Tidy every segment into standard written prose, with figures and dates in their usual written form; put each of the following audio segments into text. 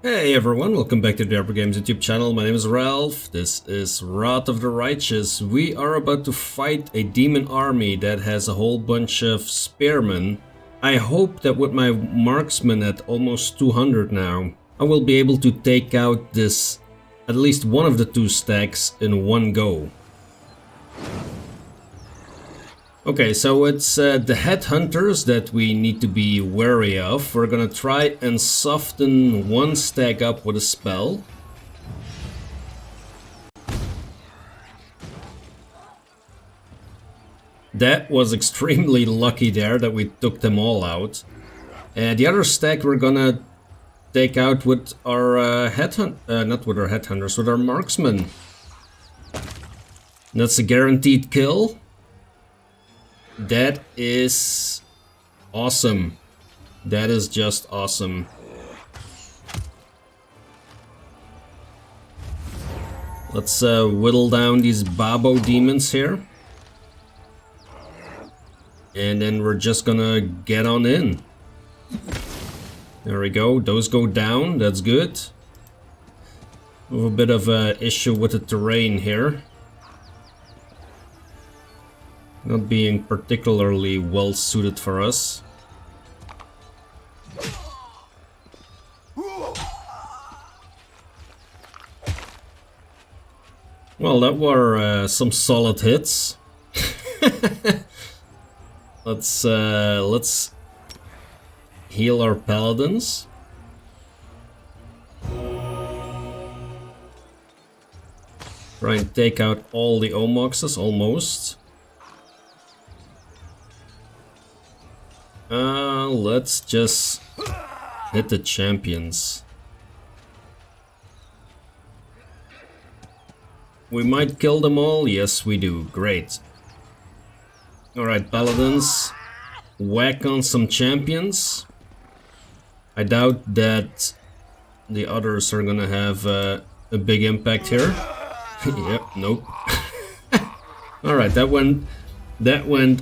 Hey everyone, welcome back to the RPGames YouTube channel. My name is Ralph. This is Wrath of the Righteous. We are about to fight a demon army that has a whole bunch of spearmen. I hope that with my marksman at almost 200 now, I will be able to take out this, at least one of the two stacks in one go. Okay, so it's the headhunters that we need to be wary of. We're gonna try and soften one stack up with a spell. That was extremely lucky there that we took them all out. And the other stack we're gonna take out with our not with our headhunters, with our marksmen. That's a guaranteed kill. That is awesome. That is just awesome. Let's whittle down these Babo demons here. And then we're just gonna get on in. There we go. Those go down. That's good. We have a bit of an issue with the terrain here. Not being particularly well suited for us. Well, that were some solid hits. Let's heal our paladins. Try and take out all the Omaxes almost. Let's just hit the champions. We might kill them all. Yes, we do. Great. Alright, paladins. Whack on some champions. I doubt that the others are gonna have a big impact here. Yep, nope. Alright, that went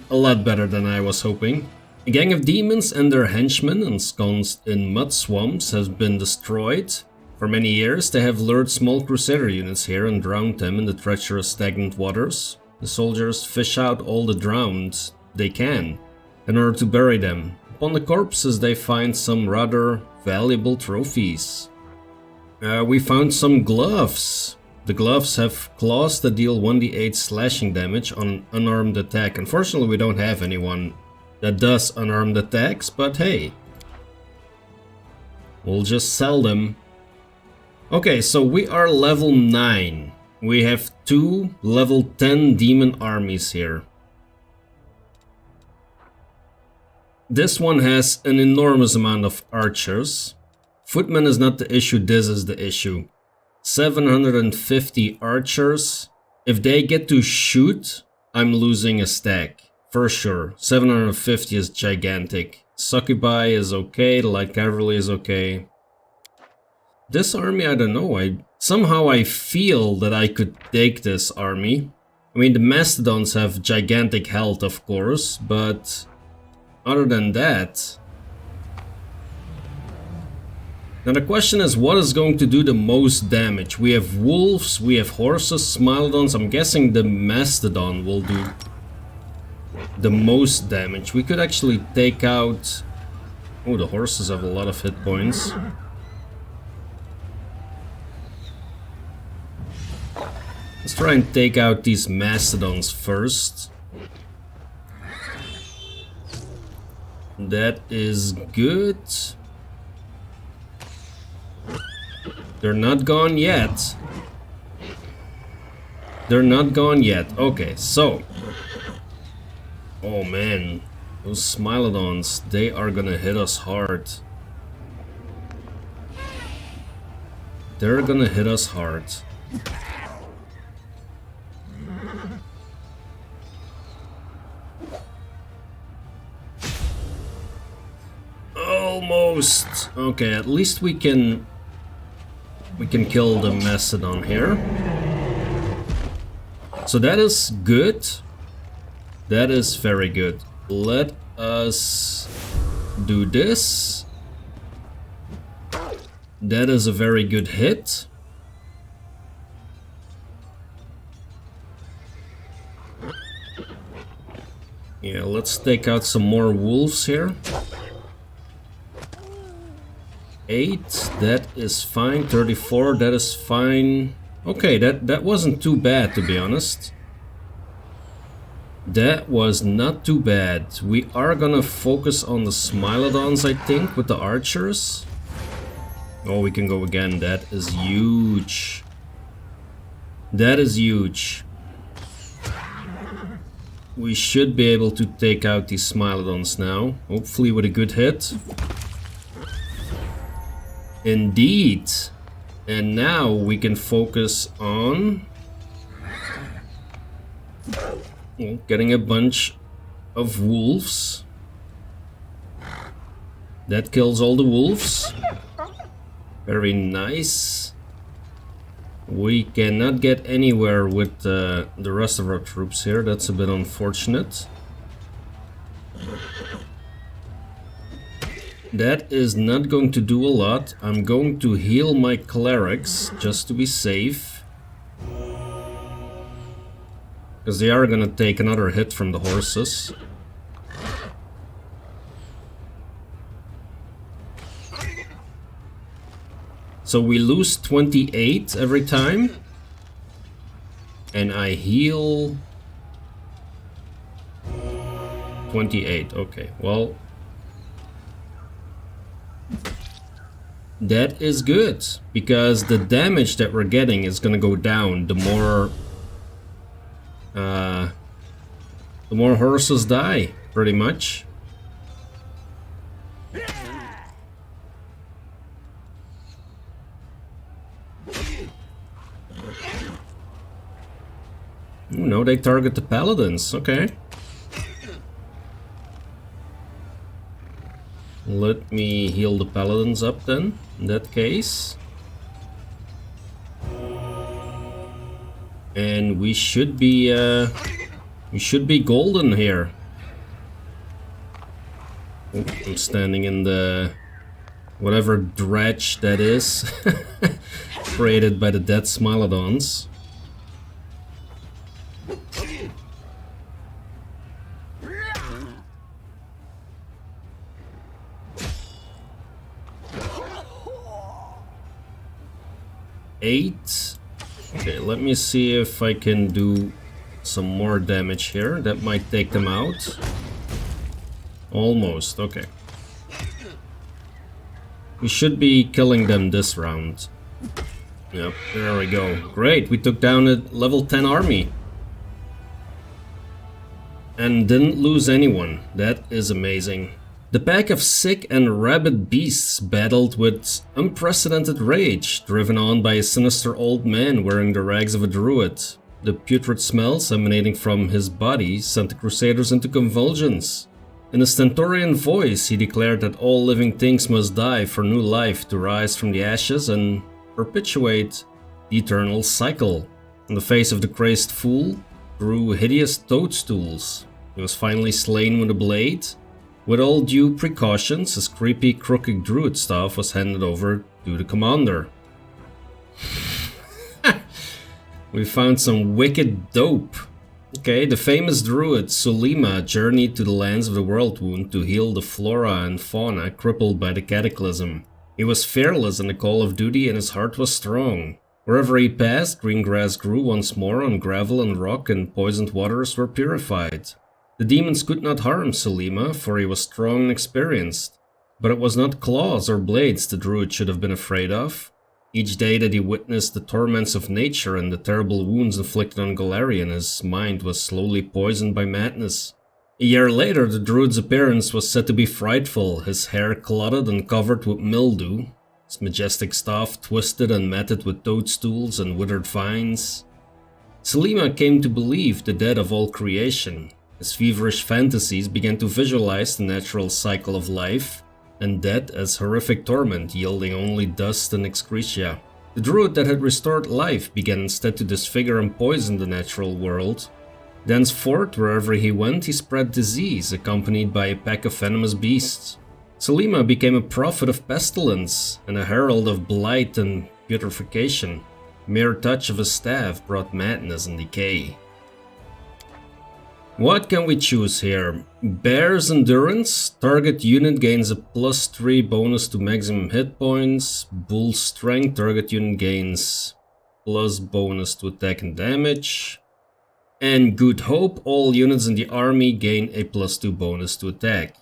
a lot better than I was hoping. A gang of demons and their henchmen ensconced in mud swamps has been destroyed. For many years they have lured small crusader units here and drowned them in the treacherous stagnant waters. The soldiers fish out all the drowned they can in order to bury them. Upon the corpses they find some rather valuable trophies. We found some gloves. The gloves have claws that deal 1d8 slashing damage on unarmed attack. Unfortunately we don't have anyone that does unarmed attacks, but hey, we'll just sell them. Okay, so we are level 9. We have 2 level 10 demon armies here. This one has an enormous amount of archers. Footmen is not the issue, this is the issue. 750 archers. If they get to shoot, I'm losing a stack. For sure. 750 is gigantic. Succubi is okay, the light cavalry is okay. This army, I don't know, somehow I feel that I could take this army. I mean, the mastodons have gigantic health, of course, but other than that... Now the question is, what is going to do the most damage? We have wolves, we have horses, smilodons. I'm guessing the mastodon will do the most damage. We could actually take out... Oh, the horses have a lot of hit points. Let's try and take out these mastodons first. That is good. They're not gone yet. They're not gone yet. Okay, so... Oh man, those smilodons, they are gonna hit us hard. They're gonna hit us hard. Almost. Okay, at least we can kill the mastodon here. So that is good. That is very good. Let us do this. That is a very good hit. Yeah, let's take out some more wolves here. 8, that is fine. 34, that is fine. Okay, that wasn't too bad, to be honest. That was not too bad. We are gonna focus on the Smilodons, I think, with the archers. Oh, we can go again. That is huge. That is huge. We should be able to take out these Smilodons now. Hopefully with a good hit. Indeed. And now we can focus on getting a bunch of wolves. That kills all the wolves. Very nice. We cannot get anywhere with the rest of our troops here. That's a bit unfortunate. That is not going to do a lot. I'm going to heal my clerics just to be safe. Because they are gonna take another hit from the horses. So we lose 28 every time. And I heal 28. Okay, well, that is good, because the damage that we're getting is gonna go down the more horses die, pretty much. Ooh, no, they target the paladins. Okay. Let me heal the paladins up then, in that case. And we should be golden here. Oh, I'm standing in the whatever dredge that is created by the dead Smilodons. Eight. Okay, let me see if I can do some more damage here. That might take them out. Almost, okay. We should be killing them this round. Yep, there we go. Great, we took down a level 10 army. And didn't lose anyone. That is amazing. The pack of sick and rabid beasts battled with unprecedented rage, driven on by a sinister old man wearing the rags of a druid. The putrid smells emanating from his body sent the crusaders into convulsions. In a stentorian voice, he declared that all living things must die for new life to rise from the ashes and perpetuate the eternal cycle. On the face of the crazed fool grew hideous toadstools. He was finally slain with a blade. With all due precautions, his creepy, crooked druid staff was handed over to the commander. We found some wicked dope. Okay, the famous druid Sulima journeyed to the lands of the World Wound to heal the flora and fauna crippled by the cataclysm. He was fearless in the call of duty and his heart was strong. Wherever he passed, green grass grew once more on gravel and rock, and poisoned waters were purified. The demons could not harm Sulima, for he was strong and experienced. But it was not claws or blades the druid should have been afraid of. Each day that he witnessed the torments of nature and the terrible wounds inflicted on Golarion, his mind was slowly poisoned by madness. A year later, the druid's appearance was said to be frightful, his hair clotted and covered with mildew, his majestic staff twisted and matted with toadstools and withered vines. Sulima came to believe the dead of all creation. His feverish fantasies began to visualize the natural cycle of life, and death as horrific torment yielding only dust and excretia. The druid that had restored life began instead to disfigure and poison the natural world. Thenceforth, wherever he went, he spread disease, accompanied by a pack of venomous beasts. Selima became a prophet of pestilence and a herald of blight and putrefaction. Mere touch of a staff brought madness and decay. What can we choose here? Bear's Endurance. Target unit gains a +3 bonus to maximum hit points. Bull's Strength. Target unit gains plus bonus to attack and damage. And Good Hope. All units in the army gain a +2 bonus to attack.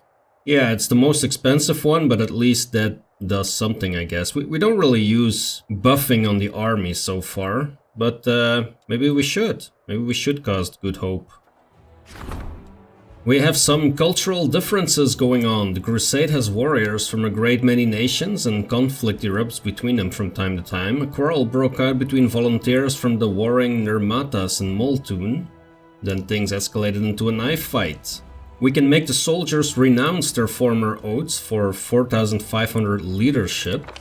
Yeah, it's the most expensive one, but at least that does something, I guess. We don't really use buffing on the army so far, but maybe we should. Maybe we should cast Good Hope. We have some cultural differences going on. The Crusade has warriors from a great many nations, and conflict erupts between them from time to time. A quarrel broke out between volunteers from the warring Nirmatas and Multoon. Then things escalated into a knife fight. We can make the soldiers renounce their former oaths for 4,500 leadership.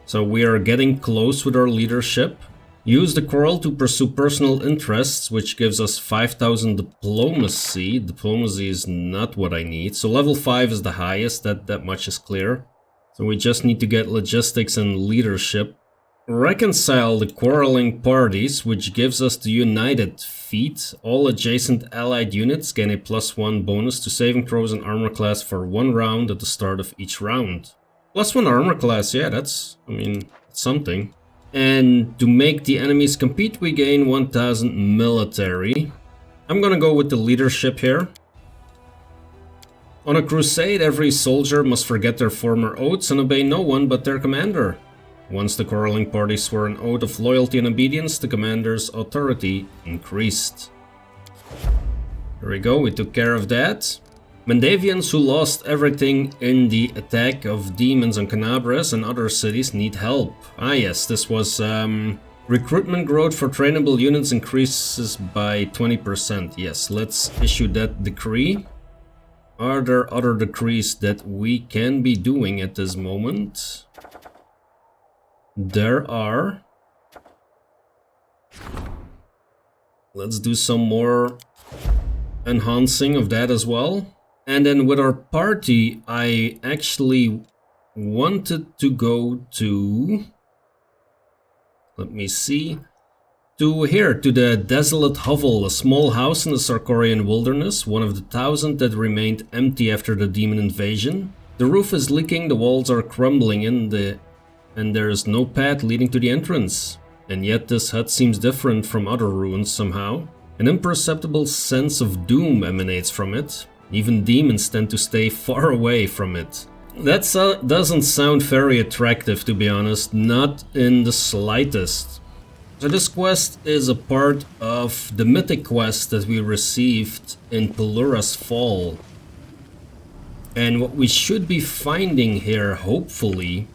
So we are getting close with our leadership. Use the quarrel to pursue personal interests, which gives us 5,000 diplomacy. Diplomacy is not what I need. So level 5 is the highest, that much is clear. So we just need to get logistics and leadership. Reconcile the quarreling parties, which gives us the united feat. All adjacent allied units gain a +1 bonus to saving throws and armor class for 1 round at the start of each round. +1 armor class, yeah, that's something. And to make the enemies compete, we gain 1000 military. I'm gonna go with the leadership here. On a crusade, every soldier must forget their former oaths and obey no one but their commander. Once the quarreling party swore an oath of loyalty and obedience, the commander's authority increased. There we go, we took care of that. Mandavians who lost everything in the attack of demons on Canabras and other cities need help. Ah yes, this was recruitment growth for trainable units increases by 20%. Yes, let's issue that decree. Are there other decrees that we can be doing at this moment? There are. Let's do some more enhancing of that as well. And then with our party, I actually wanted to go to, let me see, to here, to the Desolate Hovel, a small house in the Sarkorian wilderness, one of the 1,000 that remained empty after the demon invasion. The roof is leaking, the walls are crumbling and there is no path leading to the entrance. And yet this hut seems different from other ruins somehow. An imperceptible sense of doom emanates from it. Even demons tend to stay far away from it. That doesn't sound very attractive, to be honest, not in the slightest. So this quest is a part of the Mythic Quest that we received in Pulura's Fall. And what we should be finding here, hopefully,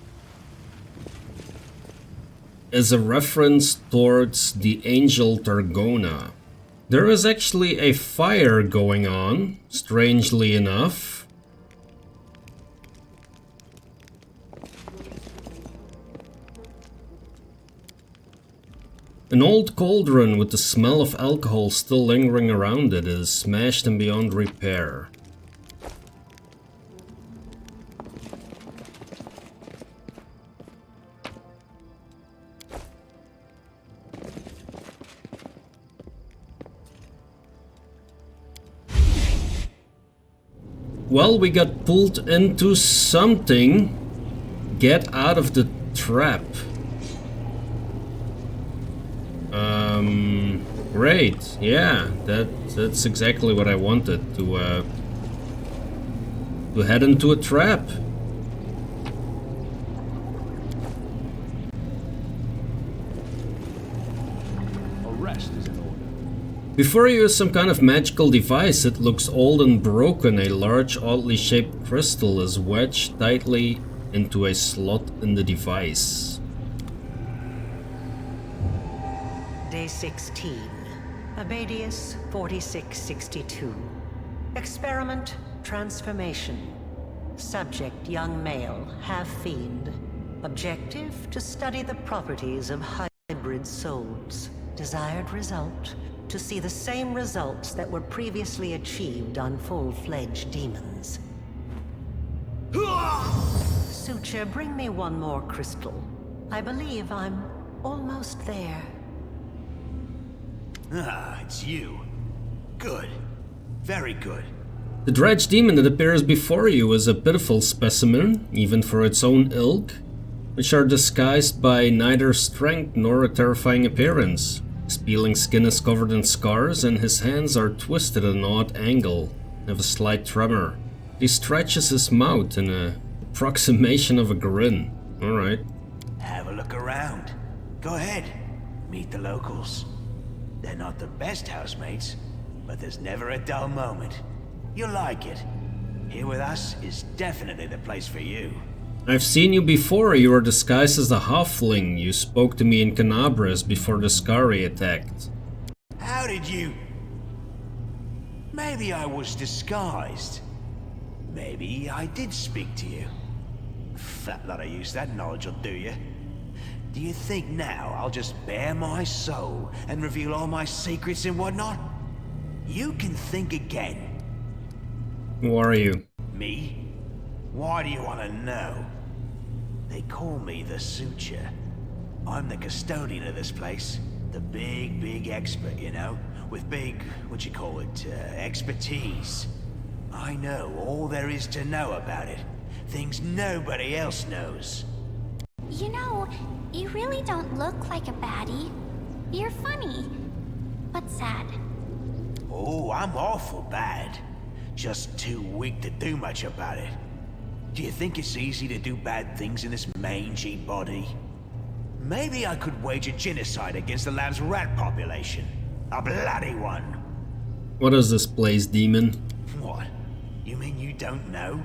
is a reference towards the Angel Targona. There is actually a fire going on, strangely enough. An old cauldron with the smell of alcohol still lingering around it is smashed and beyond repair. Well, we got pulled into something. Get out of the trap. Great. Yeah, that's exactly what I wanted, to head into a trap. Arrest is in order. Before you use some kind of magical device, it looks old and broken. A large, oddly shaped crystal is wedged tightly into a slot in the device. Day 16. Abadius 4662. Experiment Transformation. Subject young male, half-fiend. Objective to study the properties of hybrid souls. Desired result to see the same results that were previously achieved on full-fledged demons. Suture, bring me one more crystal. I believe I'm almost there. Ah, it's you. Good. Very good. The dredge demon that appears before you is a pitiful specimen, even for its own ilk, which are disguised by neither strength nor a terrifying appearance. His peeling skin is covered in scars, and his hands are twisted at an odd angle, and have a slight tremor. He stretches his mouth in an approximation of a grin. Alright. Have a look around. Go ahead. Meet the locals. They're not the best housemates, but there's never a dull moment. You'll like it. Here with us is definitely the place for you. I've seen you before. You were disguised as a halfling. You spoke to me in Canabras before the Skari attacked. How did you... Maybe I was disguised. Maybe I did speak to you. Fat lot of use that knowledge will do you. Do you think now I'll just bare my soul and reveal all my secrets and whatnot? You can think again. Who are you? Me? Why do you want to know? They call me the Suture. I'm the custodian of this place. The big expert, you know? With big, expertise. I know all there is to know about it. Things nobody else knows. You know, you really don't look like a baddie. You're funny, but sad. Oh, I'm awful bad. Just too weak to do much about it. Do you think it's easy to do bad things in this mangy body? Maybe I could wage a genocide against the land's rat population. A bloody one. What is this place, demon? What? You mean you don't know?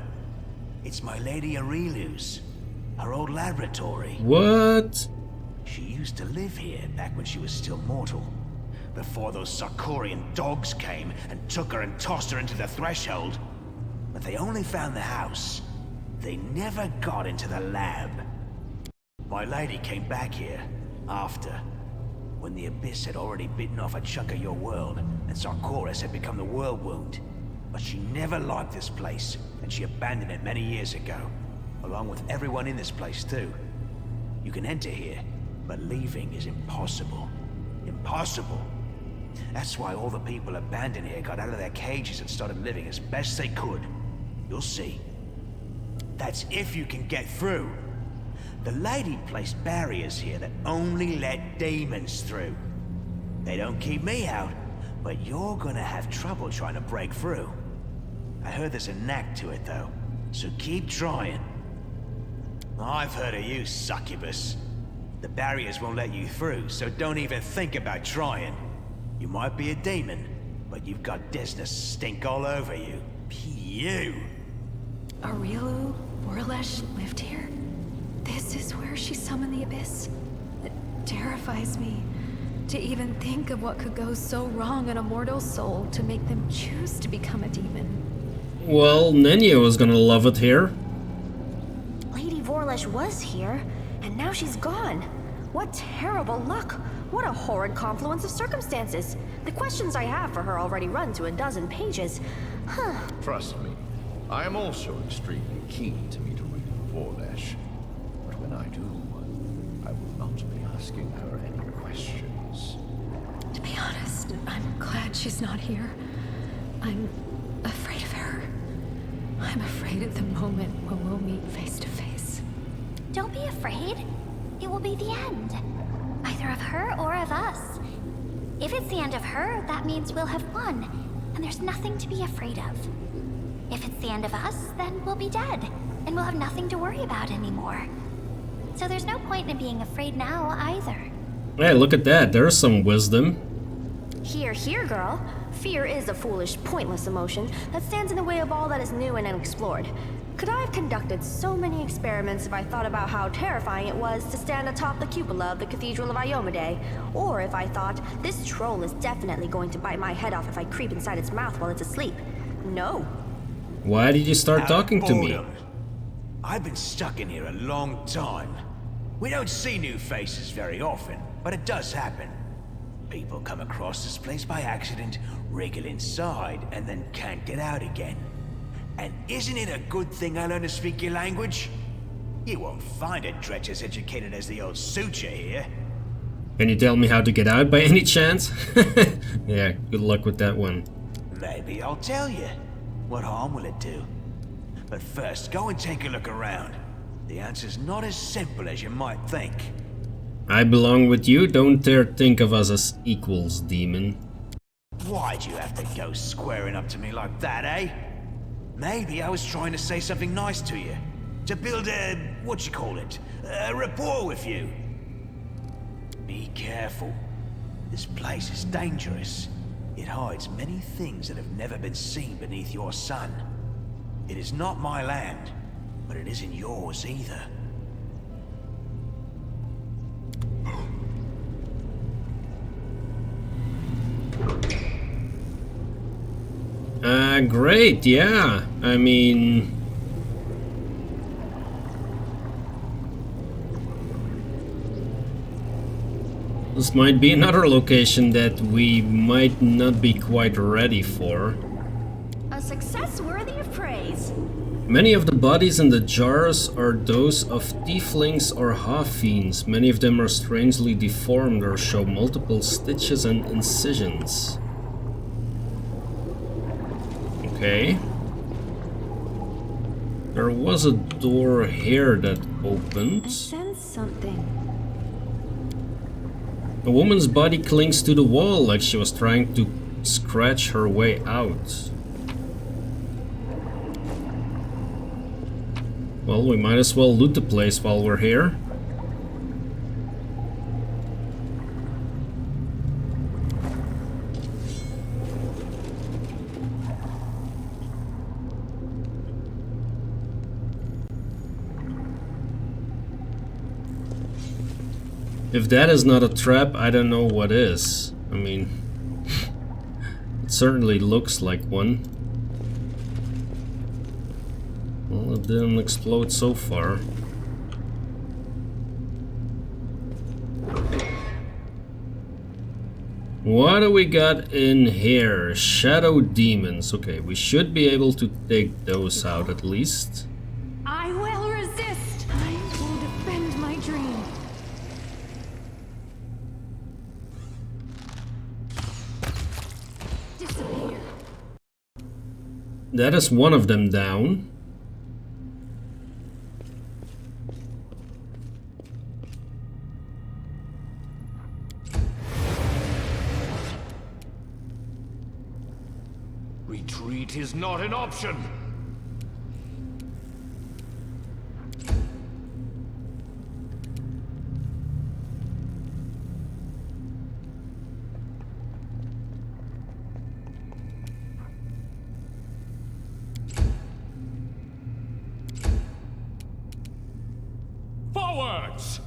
It's my lady Areelu's. Her old laboratory. What? She used to live here back when she was still mortal. Before those Sarkorian dogs came and took her and tossed her into the threshold. But they only found the house. They never got into the lab. My lady came back here, after, when the Abyss had already bitten off a chunk of your world, and Sarkoris had become the world wound. But she never liked this place, and she abandoned it many years ago, along with everyone in this place too. You can enter here, but leaving is impossible. Impossible! That's why all the people abandoned here got out of their cages and started living as best they could. You'll see. That's if you can get through. The lady placed barriers here that only let demons through. They don't keep me out, but you're gonna have trouble trying to break through. I heard there's a knack to it though, so keep trying. I've heard of you, succubus. The barriers won't let you through, so don't even think about trying. You might be a demon, but you've got Desna stink all over you. You! Areelu Vorlesh lived here? This is where she summoned the Abyss? It terrifies me to even think of what could go so wrong in a mortal soul to make them choose to become a demon. Well, Nenya is gonna love it here. Lady Vorlesh was here, and now she's gone. What terrible luck! What a horrid confluence of circumstances! The questions I have for her already run to a dozen pages. Huh. Trust me, I am also extremely keen to meet Areelu Vorlesh. But when I do, I will not be asking her any questions. To be honest, I'm glad she's not here. I'm afraid of her. I'm afraid of the moment when we'll meet face to face. Don't be afraid. It will be the end. Either of her or of us. If it's the end of her, that means we'll have won, and there's nothing to be afraid of. If it's the end of us, then we'll be dead, and we'll have nothing to worry about anymore. So there's no point in being afraid now, either. Hey, look at that. There's some wisdom. Here, here, girl. Fear is a foolish, pointless emotion that stands in the way of all that is new and unexplored. Could I have conducted so many experiments if I thought about how terrifying it was to stand atop the cupola of the Cathedral of Iomade? Or if I thought, this troll is definitely going to bite my head off if I creep inside its mouth while it's asleep? No. Why did you start talking to me? I've been stuck in here a long time. We don't see new faces very often, but it does happen. People come across this place by accident, wriggle inside, and then can't get out again. And isn't it a good thing I learned to speak your language? You won't find a dredge as educated as the old Suture here. Can you tell me how to get out by any chance? Yeah, good luck with that one. Maybe I'll tell you. What harm will it do? But first, go and take a look around. The answer's not as simple as you might think. I belong with you, don't dare think of us as equals, demon. Why'd you have to go squaring up to me like that, eh? Maybe I was trying to say something nice to you. To build a... what you call it? A rapport with you. Be careful. This place is dangerous. It hides many things that have never been seen beneath your sun. It is not my land, but it isn't yours either. Great, yeah. I mean... this might be another location that we might not be quite ready for. A success worthy of praise. Many of the bodies in the jars are those of tieflings or half-fiends. Many of them are strangely deformed or show multiple stitches and incisions. Okay. There was a door here that opened. I sense something. A woman's body clings to the wall like she was trying to scratch her way out. Well, we might as well loot the place while we're here. If that is not a trap, I don't know what is. I mean, it certainly looks like one. Well, it didn't explode so far. What do we got in here? Shadow demons. Okay, we should be able to take those out at least. I will resist. I will defend my dream. Disappear. That is one of them down. Retreat is not an option. Forwards!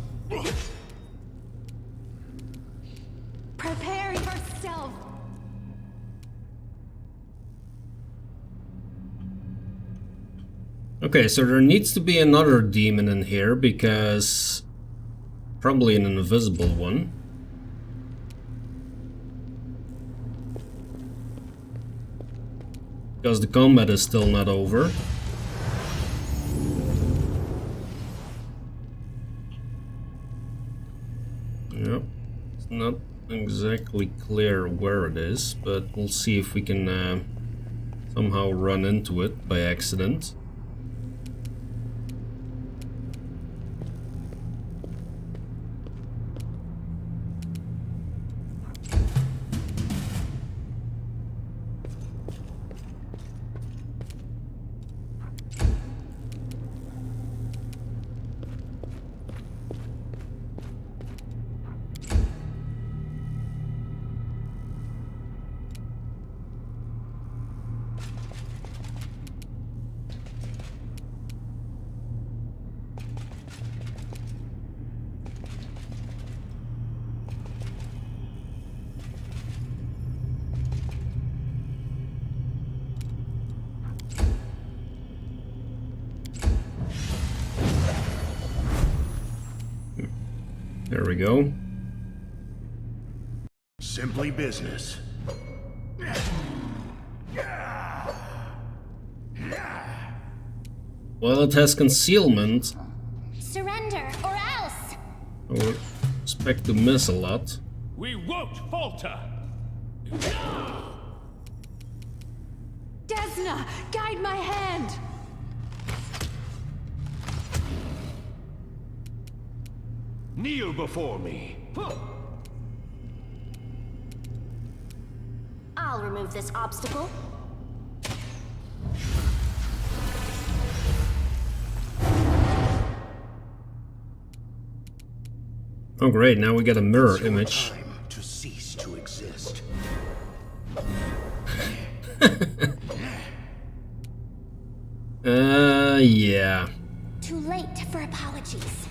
Prepare yourself. Okay, so there needs to be another demon in here because probably an invisible one. Because the combat is still not over. Yep, it's not exactly clear where it is, but we'll see if we can somehow run into it by accident. There we go. Simply business. Well, it has concealment. Surrender, or else! I would expect to miss a lot. We won't falter! Desna, guide my hand! Kneel before me. I'll remove this obstacle. Oh great, now we get a mirror image. Time to cease to exist. Yeah. Too late for apologies.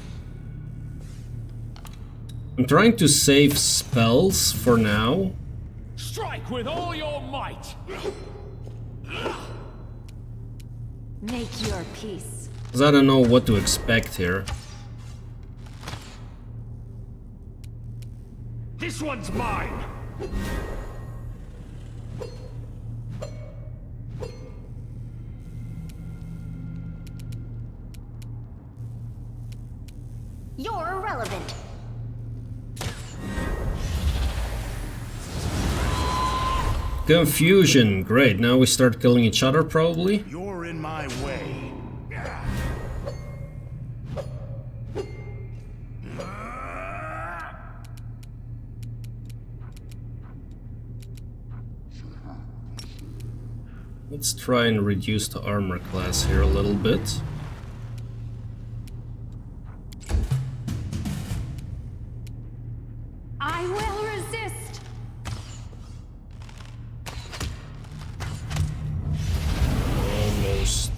I'm trying to save spells for now. Strike with all your might! Make your peace. Because I don't know what to expect here. This one's mine! You're irrelevant. Confusion. Great, now we start killing each other probably. You're in my way. Let's try and reduce the armor class here a little bit. I will resist! Almost.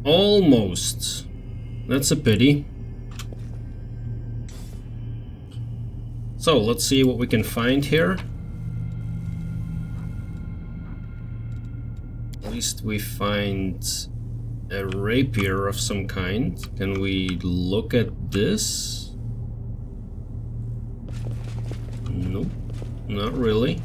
Almost. That's a pity. So, let's see what we can find here. At least we find a rapier of some kind. Can we look at this? Nope, not really.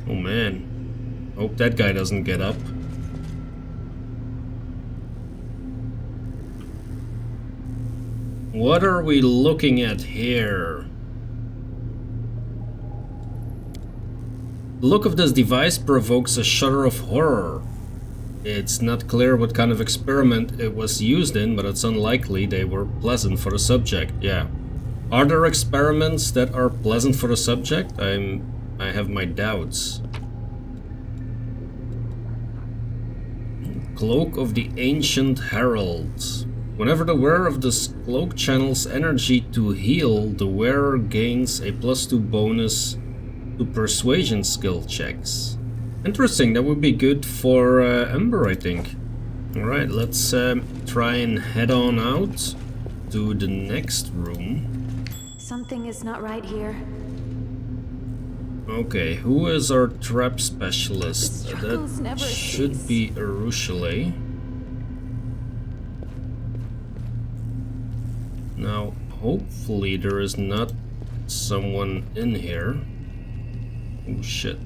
Oh man. Hope that guy doesn't get up. What are we looking at here? The look of this device provokes a shudder of horror. It's not clear what kind of experiment it was used in, but it's unlikely they were pleasant for the subject. Yeah. Are there experiments that are pleasant for the subject? I have my doubts. Cloak of the Ancient Herald. Whenever the wearer of this cloak channels energy to heal, the wearer gains a +2 bonus to persuasion skill checks. Interesting, that would be good for Ember, I think. Alright, let's try and head on out to the next room. Something is not right here. Okay, who is our trap specialist? The struggles That never should cease. be Arushale. Now, hopefully there is not someone in here. Oh shit.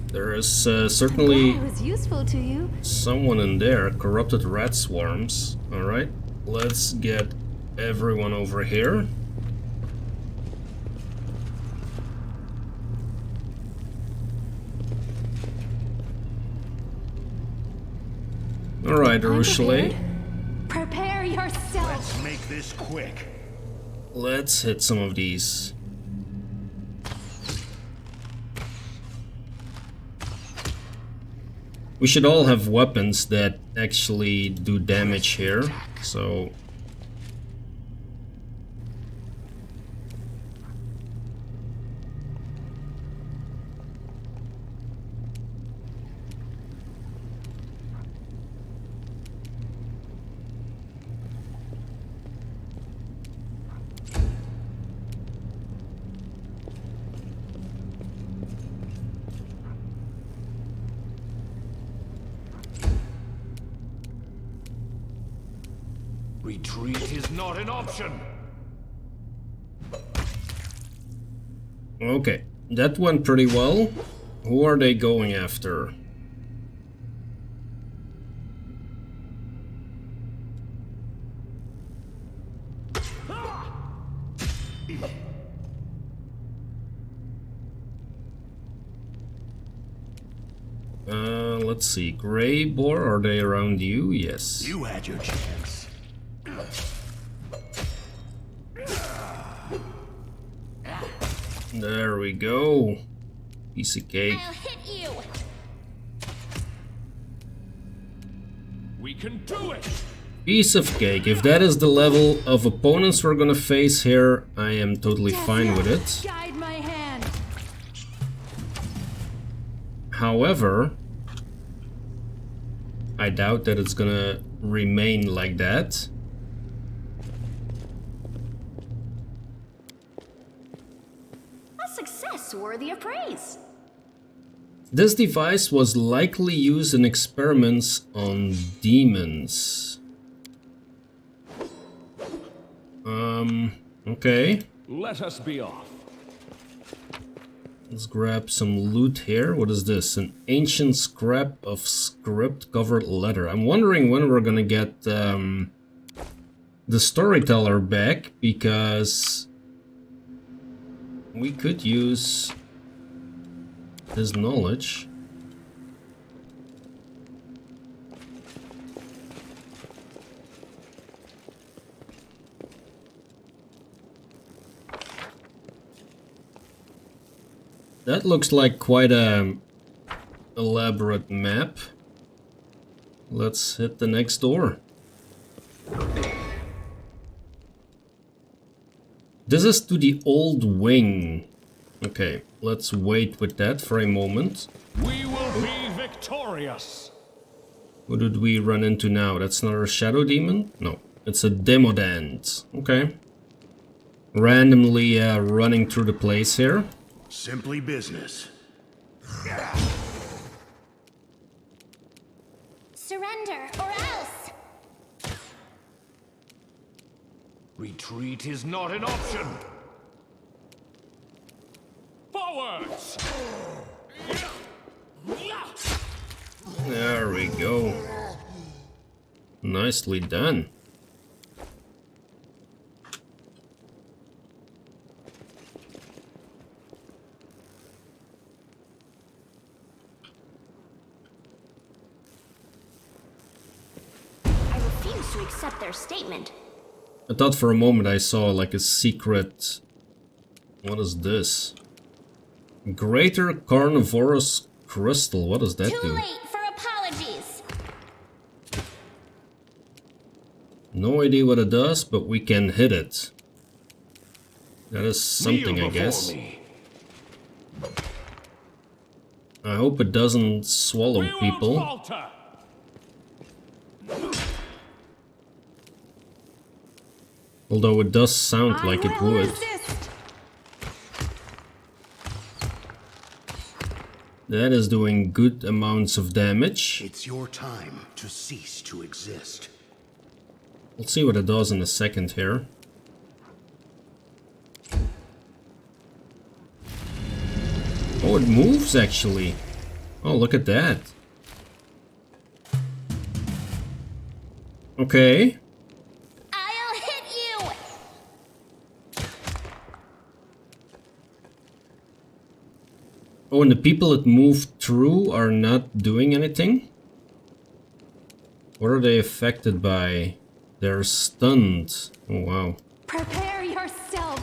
There is certainly It was useful to you. someone in there. Corrupted rat swarms. Alright, let's get everyone over here. Alright, Arushale. Prepare yourself. Let's make this quick. Let's hit some of these. We should all have weapons that actually do damage here, so... not an option. Okay, that went pretty well. Who are they going after? Let's see. Grey Boar, are they around you? Yes. You had your chance. There we go. Piece of cake. I'll hit you. We can do it. Piece of cake. If that is the level of opponents we're gonna face here, I am totally fine with it. Guide my hand. However, I doubt that it's gonna remain like that. A success worthy of praise. This device was likely used in experiments on demons. Okay. Let us be off. Let's grab some loot here. What is this? An ancient scrap of script-covered letter. I'm wondering when we're gonna get the storyteller back, because we could use his knowledge. That looks like quite a elaborate map. Let's hit the next door. This is to the old wing. Okay, let's wait with that for a moment. We will be victorious. Who did we run into now? That's another shadow demon? No, it's a demodant. Okay. Randomly running through the place here. Simply business. Surrender or else. Retreat is not an option. Forwards. There we go. Nicely done. I refuse to accept their statement. I thought for a moment I saw like a secret... What is this? Greater Carnivorous Crystal. What does that Too do? late for apologies. No idea what it does, but we can hit it. That is something, Kneel I before guess. me. I hope it doesn't swallow We won't people. falter. Although it does sound like it would. Resist. That is doing good amounts of damage. It's your time to cease to exist. We'll see what it does in a second here. Oh, it moves actually. Oh, look at that. Okay. I'll hit you. Oh, and the people that move through are not doing anything? What are they affected by? They're stunned. Oh, wow. Prepare yourself.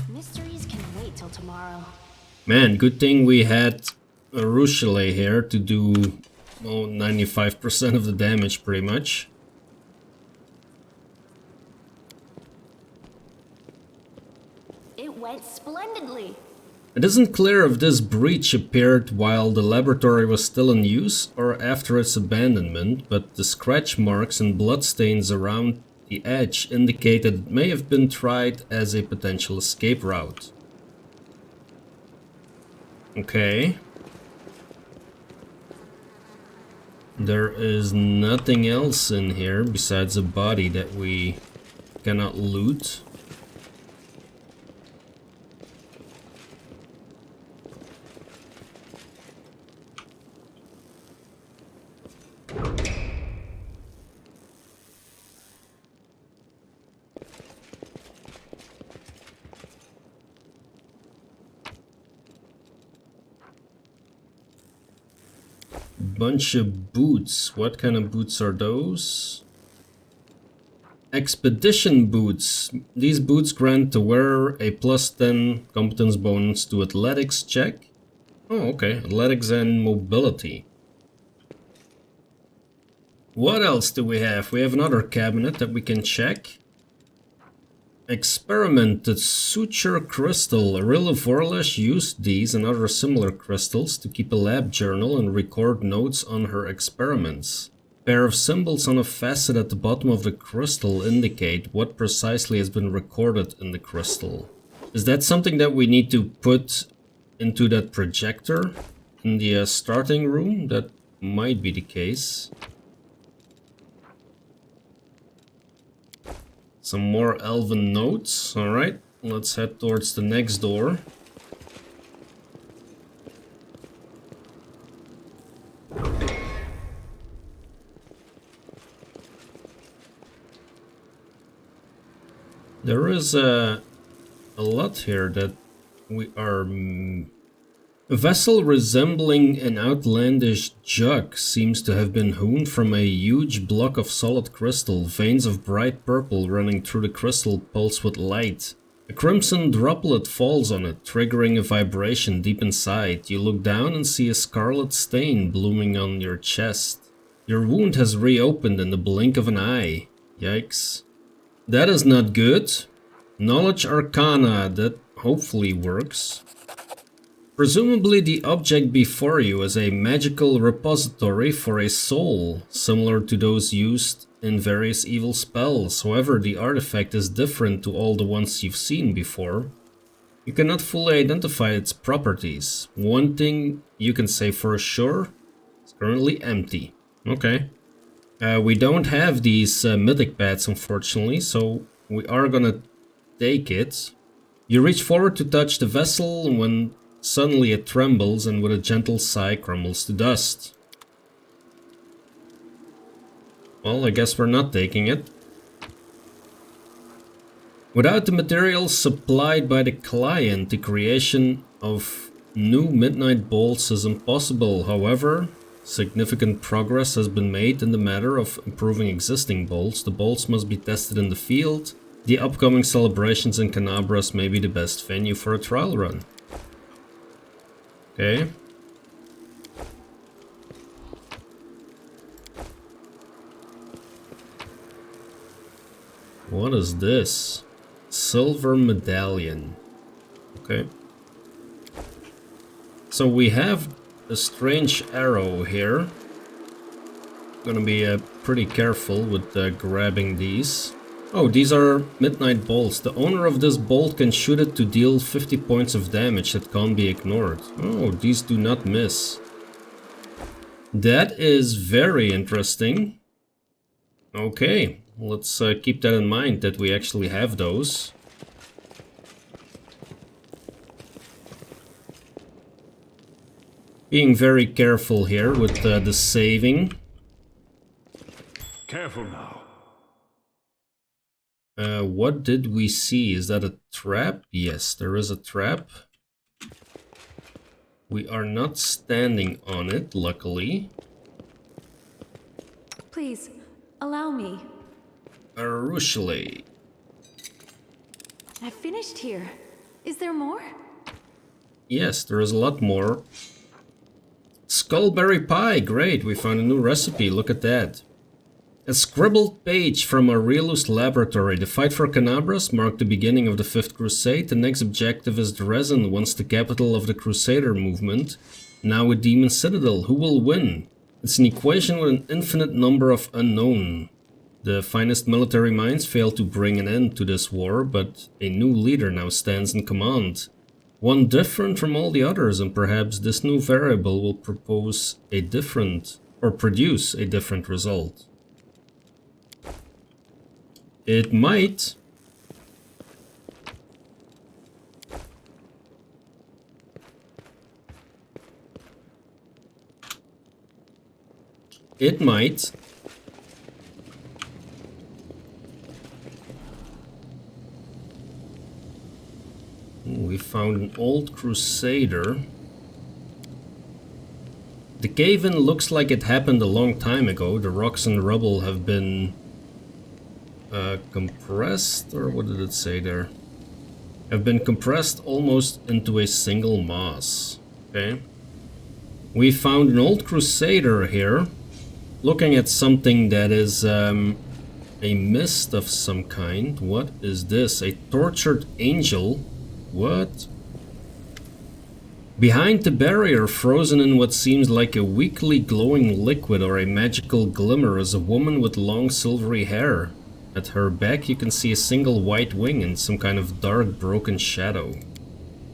Mysteries can wait till tomorrow. Man, good thing we had a Rochelet here to do 95% of the damage, pretty much. It went splendidly. It isn't clear if this breach appeared while the laboratory was still in use or after its abandonment, but the scratch marks and bloodstains around the edge indicate that it may have been tried as a potential escape route. Okay. There is nothing else in here besides a body that we cannot loot. Bunch of boots. What kind of boots are those? Expedition boots. These boots grant the wearer a +10 competence bonus to athletics check. Oh, okay. Athletics and mobility. What else do we have? We have another cabinet that we can check. Experimented Suture crystal. Areelu Vorlesh used these and other similar crystals to keep a lab journal and record notes on her experiments. A pair of symbols on a facet at the bottom of the crystal indicate what precisely has been recorded in the crystal. Is that something that we need to put into that projector in the starting room? That might be the case. Some more elven notes. Alright, let's head towards the next door. There is a lot here that we are... A vessel resembling an outlandish jug seems to have been hewn from a huge block of solid crystal. Veins of bright purple running through the crystal pulse with light. A crimson droplet falls on it, triggering a vibration deep inside. You look down and see a scarlet stain blooming on your chest. Your wound has reopened in the blink of an eye. Yikes. That is not good. Knowledge Arcana, that hopefully works. Presumably the object before you is a magical repository for a soul, similar to those used in various evil spells. However, the artifact is different to all the ones you've seen before. You cannot fully identify its properties. One thing you can say for sure, it's currently empty. Okay. We don't have these mythic pads, unfortunately, so we are gonna take it. You reach forward to touch the vessel when suddenly it trembles and with a gentle sigh crumbles to dust. Well, I guess we're not taking it. Without the materials supplied by the client, the creation of new midnight bolts is impossible. However, significant progress has been made in the matter of improving existing bolts. The bolts must be tested in the field. The upcoming celebrations in Canabras may be the best venue for a trial run. Okay. What is this? Silver medallion. Okay. So we have a strange arrow here. Gonna be pretty careful with grabbing these. Oh, these are midnight bolts. The owner of this bolt can shoot it to deal 50 points of damage that can't be ignored. Oh, these do not miss. That is very interesting. Okay, let's keep that in mind that we actually have those. Being very careful here with the saving. Careful now. What did we see? Is that a trap? Yes, there is a trap. We are not standing on it, luckily. Please, allow me. Arushale. I've finished here. Is there more? Yes, there is a lot more. Skullberry pie, great, we found a new recipe, look at that. A scribbled page from Areelu's laboratory. The fight for Canabras marked the beginning of the 5th Crusade. The next objective is Drezen, once the capital of the Crusader movement. Now a demon citadel. Who will win? It's an equation with an infinite number of unknown. The finest military minds failed to bring an end to this war, but a new leader now stands in command. One different from all the others, and perhaps this new variable will propose a different or produce a different result. It might. It might. We found an old crusader. The cave-in looks like it happened a long time ago. The rocks and rubble have been compressed, or what did it say there? Have been compressed almost into a single mass. Okay. We found an old crusader here, looking at something that is a mist of some kind. What is this? A tortured angel? What? Behind the barrier, frozen in what seems like a weakly glowing liquid or a magical glimmer, is a woman with long silvery hair. At her back you can see a single white wing and some kind of dark broken shadow.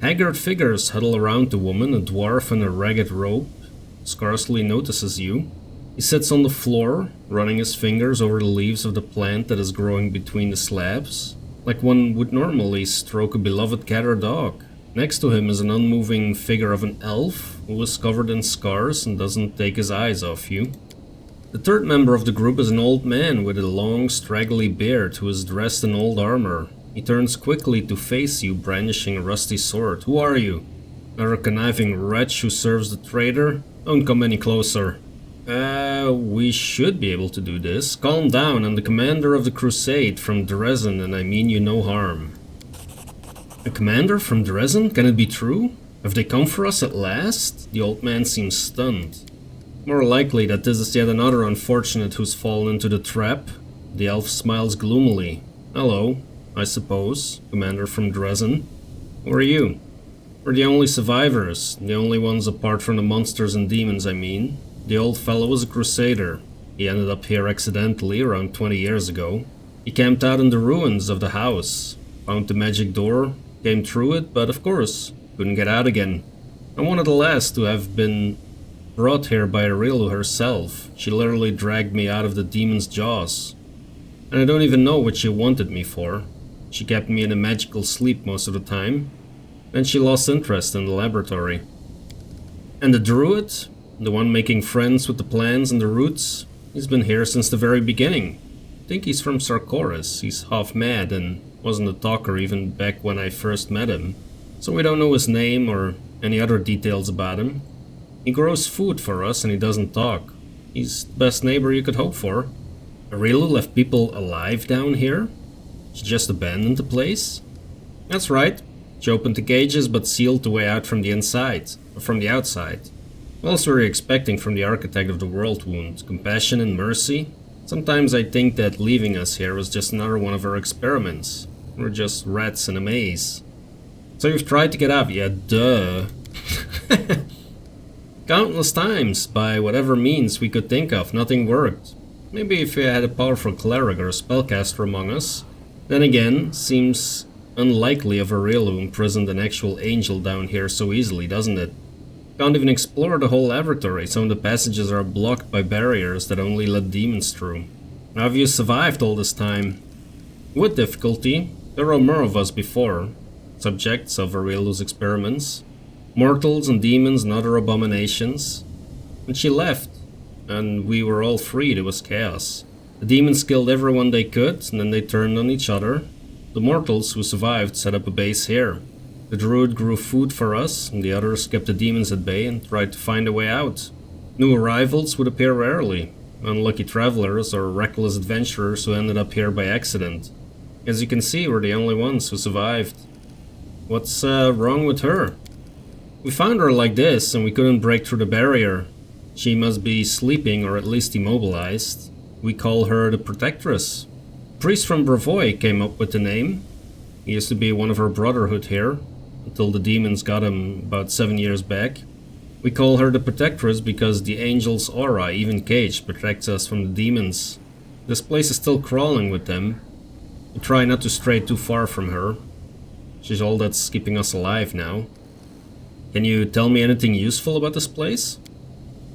Haggard figures huddle around the woman. A dwarf in a ragged robe scarcely notices you. He sits on the floor, running his fingers over the leaves of the plant that is growing between the slabs, like one would normally stroke a beloved cat or dog. Next to him is an unmoving figure of an elf who is covered in scars and doesn't take his eyes off you. The third member of the group is an old man with a long, straggly beard who is dressed in old armor. He turns quickly to face you, brandishing a rusty sword. Who are you? A conniving wretch who serves the trader? Don't come any closer. We should be able to do this. Calm down, I'm the commander of the crusade from Drezen, and I mean you no harm. A commander from Drezen? Can it be true? Have they come for us at last? The old man seems stunned. More likely that this is yet another unfortunate who's fallen into the trap. The elf smiles gloomily. Hello, I suppose, commander from Drezen. Who are you? We're the only survivors, the only ones apart from the monsters and demons, I mean. The old fellow was a crusader. He ended up here accidentally around 20 years ago. He camped out in the ruins of the house, found the magic door, came through it, but of course, couldn't get out again. I'm one of the last to have been brought here by Areelu herself. She literally dragged me out of the demon's jaws. And I don't even know what she wanted me for. She kept me in a magical sleep most of the time. Then she lost interest in the laboratory. And the druid? The one making friends with the plants and the roots? He's been here since the very beginning. I think he's from Sarkoris. He's half mad and wasn't a talker even back when I first met him. So we don't know his name or any other details about him. He grows food for us and he doesn't talk. He's the best neighbor you could hope for. Areelu left people alive down here? She just abandoned the place? That's right. She opened the cages but sealed the way out from the inside, or from the outside. What else were you expecting from the architect of the world wound? Compassion and mercy? Sometimes I think that leaving us here was just another one of her experiments. We're just rats in a maze. So you've tried to get out? Yeah, duh. Countless times, by whatever means we could think of, nothing worked. Maybe if we had a powerful cleric or a spellcaster among us. Then again, seems unlikely of Areelu imprisoned an actual angel down here so easily, doesn't it? Can't even explore the whole laboratory. Some of the passages are blocked by barriers that only let demons through. How have you survived all this time? With difficulty. There were more of us before, subjects of Areelu's experiments. Mortals and demons and other abominations. And she left, and we were all freed. It was chaos. The demons killed everyone they could, and then they turned on each other. The mortals who survived set up a base here. The druid grew food for us, and the others kept the demons at bay and tried to find a way out. New arrivals would appear rarely, unlucky travelers or reckless adventurers who ended up here by accident. As you can see, we're the only ones who survived. What's wrong with her? We found her like this, and we couldn't break through the barrier. She must be sleeping or at least immobilized. We call her the Protectress. A priest from Brevoy came up with the name. He used to be one of our brotherhood here, until the demons got him about 7 years back. We call her the Protectress because the angel's aura, even caged, protects us from the demons. This place is still crawling with them. We try not to stray too far from her. She's all that's keeping us alive now. Can you tell me anything useful about this place?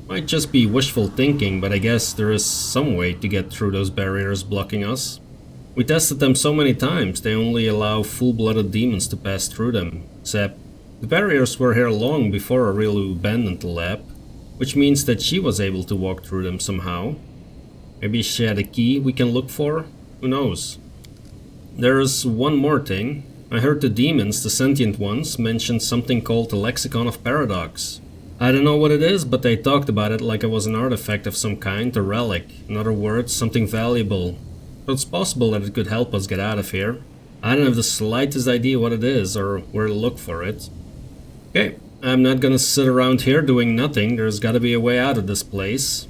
Might just be wishful thinking, but I guess there is some way to get through those barriers blocking us. We tested them so many times, they only allow full-blooded demons to pass through them. Except, the barriers were here long before Areelu abandoned the lab, which means that she was able to walk through them somehow. Maybe she had a key we can look for? Who knows? There's one more thing. I heard the demons, the sentient ones, mention something called the Lexicon of Paradox. I don't know what it is, but they talked about it like it was an artifact of some kind, a relic. In other words, something valuable. So it's possible that it could help us get out of here. I don't have the slightest idea what it is or where to look for it. Okay, I'm not gonna sit around here doing nothing. There's gotta be a way out of this place.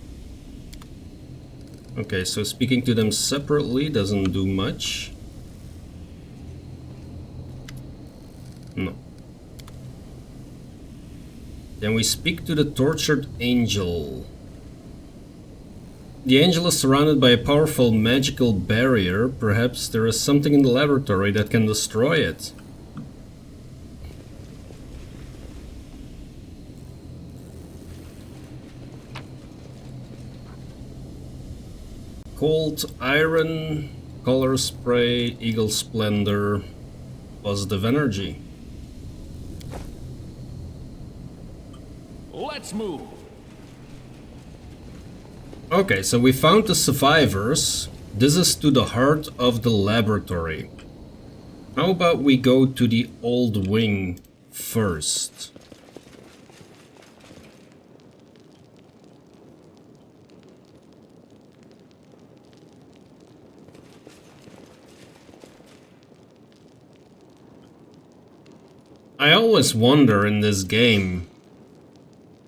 Okay, so speaking to them separately doesn't do much. No. Then we speak to the tortured angel. The angel is surrounded by a powerful magical barrier. Perhaps there is something in the laboratory that can destroy it. Cold iron, color spray, eagle splendor, positive energy. Let's move. Okay, so we found the survivors. This is to the heart of the laboratory. How about we go to the old wing first? I always wonder in this game,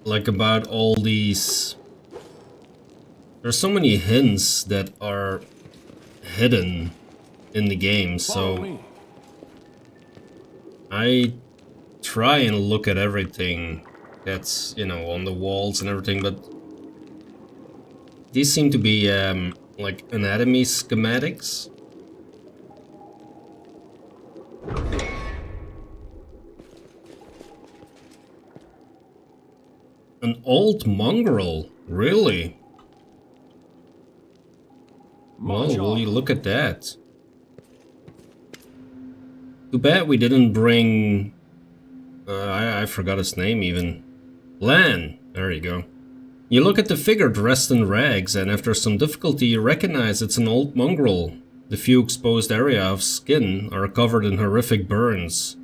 like, about all these... There's so many hints that are hidden in the game, so I try and look at everything that's, you know, on the walls and everything, but these seem to be, like, anatomy schematics. An old mongrel, really? Well, will you look at that? Too bad we didn't bring... I forgot his name even. Lan! There you go. You look at the figure dressed in rags, and after some difficulty you recognize it's an old mongrel. The few exposed area of skin are covered in horrific burns.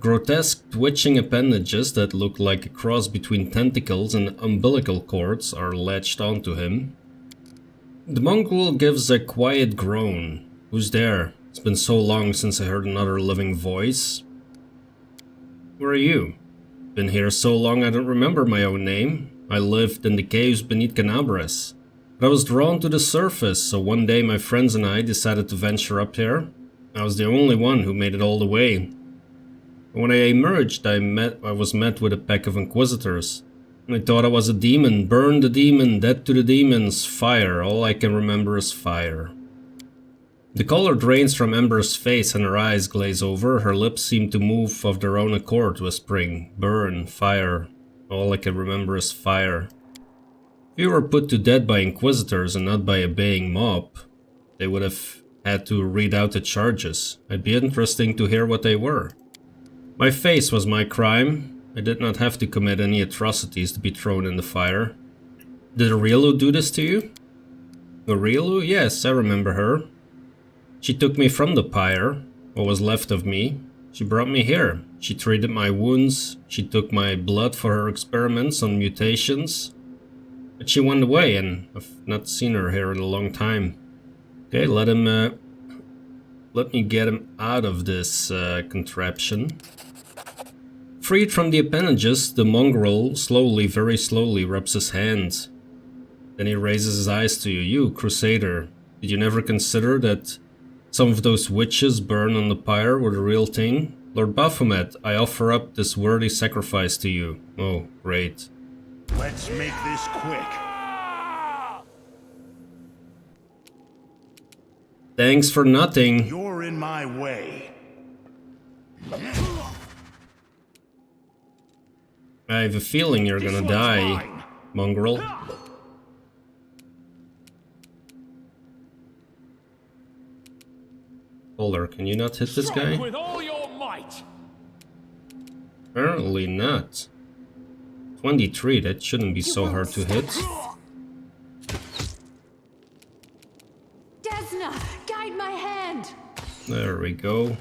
Grotesque twitching appendages that look like a cross between tentacles and umbilical cords are latched onto him. The mongrel gives a quiet groan. Who's there? It's been so long since I heard another living voice. Where are you? Been here so long I don't remember my own name. I lived in the caves beneath Canabras. But I was drawn to the surface, so one day my friends and I decided to venture up here. I was the only one who made it all the way. When I emerged, I was met with a pack of inquisitors. I thought I was a demon. Burn the demon, dead to the demons, fire. All I can remember is fire. The color drains from Ember's face and her eyes glaze over. Her lips seem to move of their own accord, whispering, burn, fire. All I can remember is fire. If you were put to death by inquisitors and not by a baying mob, they would have had to read out the charges. It'd be interesting to hear what they were. My face was my crime. I did not have to commit any atrocities to be thrown in the fire. Did Areelu do this to you? Areelu? Yes, I remember her. She took me from the pyre, what was left of me. She brought me here. She treated my wounds. She took my blood for her experiments on mutations. But she went away and I've not seen her here in a long time. Okay, let me get him out of this contraption. Freed from the appendages, the mongrel slowly, very slowly rubs his hand. Then he raises his eyes to you. You, Crusader, did you never consider that some of those witches burned on the pyre were the real thing? Lord Baphomet, I offer up this worthy sacrifice to you. Oh, great. Let's make this quick. Thanks for nothing. You're in my way. I have a feeling you're gonna die. mongrel. Cauldar, can you not hit this guy? Strike with all your might. Apparently not. 23, that shouldn't be so hard to hit. Desna, guide my hand. There we go.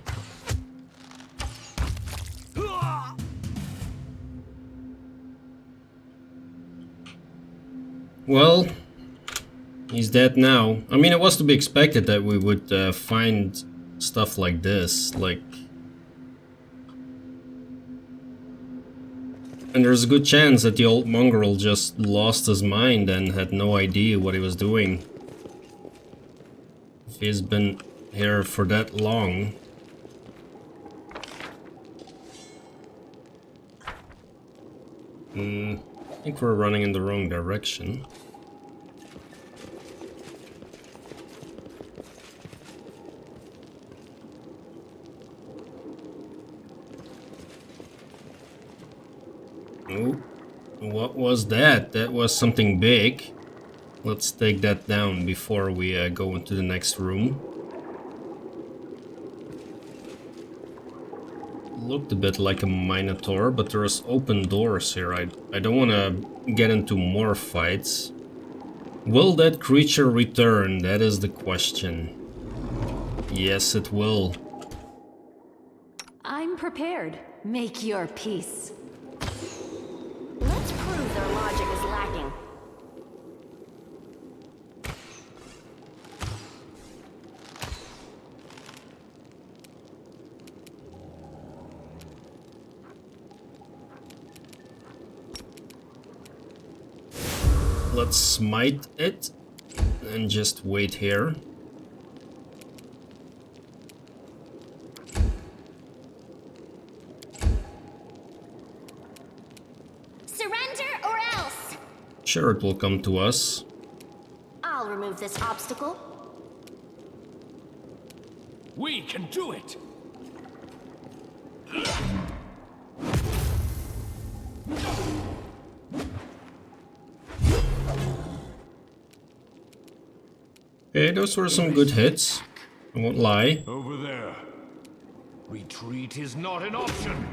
Well, he's dead now. I mean, it was to be expected that we would find stuff like this, like... And there's a good chance that the old mongrel just lost his mind and had no idea what he was doing. If he's been here for that long. I think we're running in the wrong direction. Oh, what was that? That was something big. Let's take that down before we go into the next room. Looked a bit like a minotaur, but there's open doors here. I don't want to get into more fights. Will that creature return? That is the question. Yes, it will. I'm prepared. Make your peace. Let's prove their logic is lacking. Let's smite it and just wait here. Surrender or else! Sure, it will come to us. I'll remove this obstacle. We can do it. Okay, those were some good hits. I won't lie. Over there. Retreat is not an option.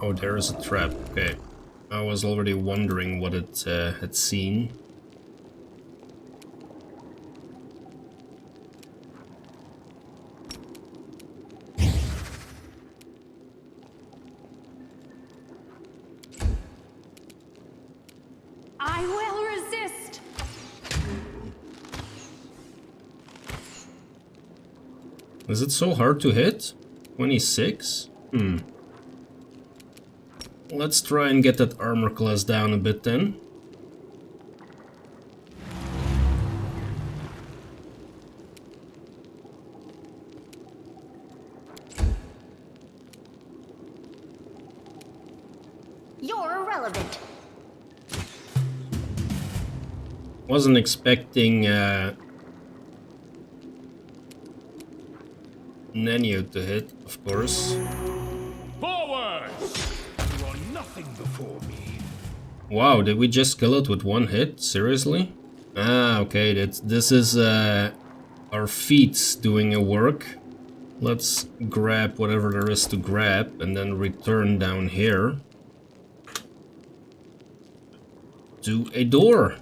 Oh, there is a trap. Okay. I was already wondering what it had seen. I will resist. Is it so hard to hit? 26? Let's try and get that armor class down a bit then. You're irrelevant. Wasn't expecting Nanio to hit, of course. Forwards! You are nothing before me. Wow, did we just kill it with one hit? Seriously? Ah, okay, this is our feet doing a work. Let's grab whatever there is to grab and then return down here to a door.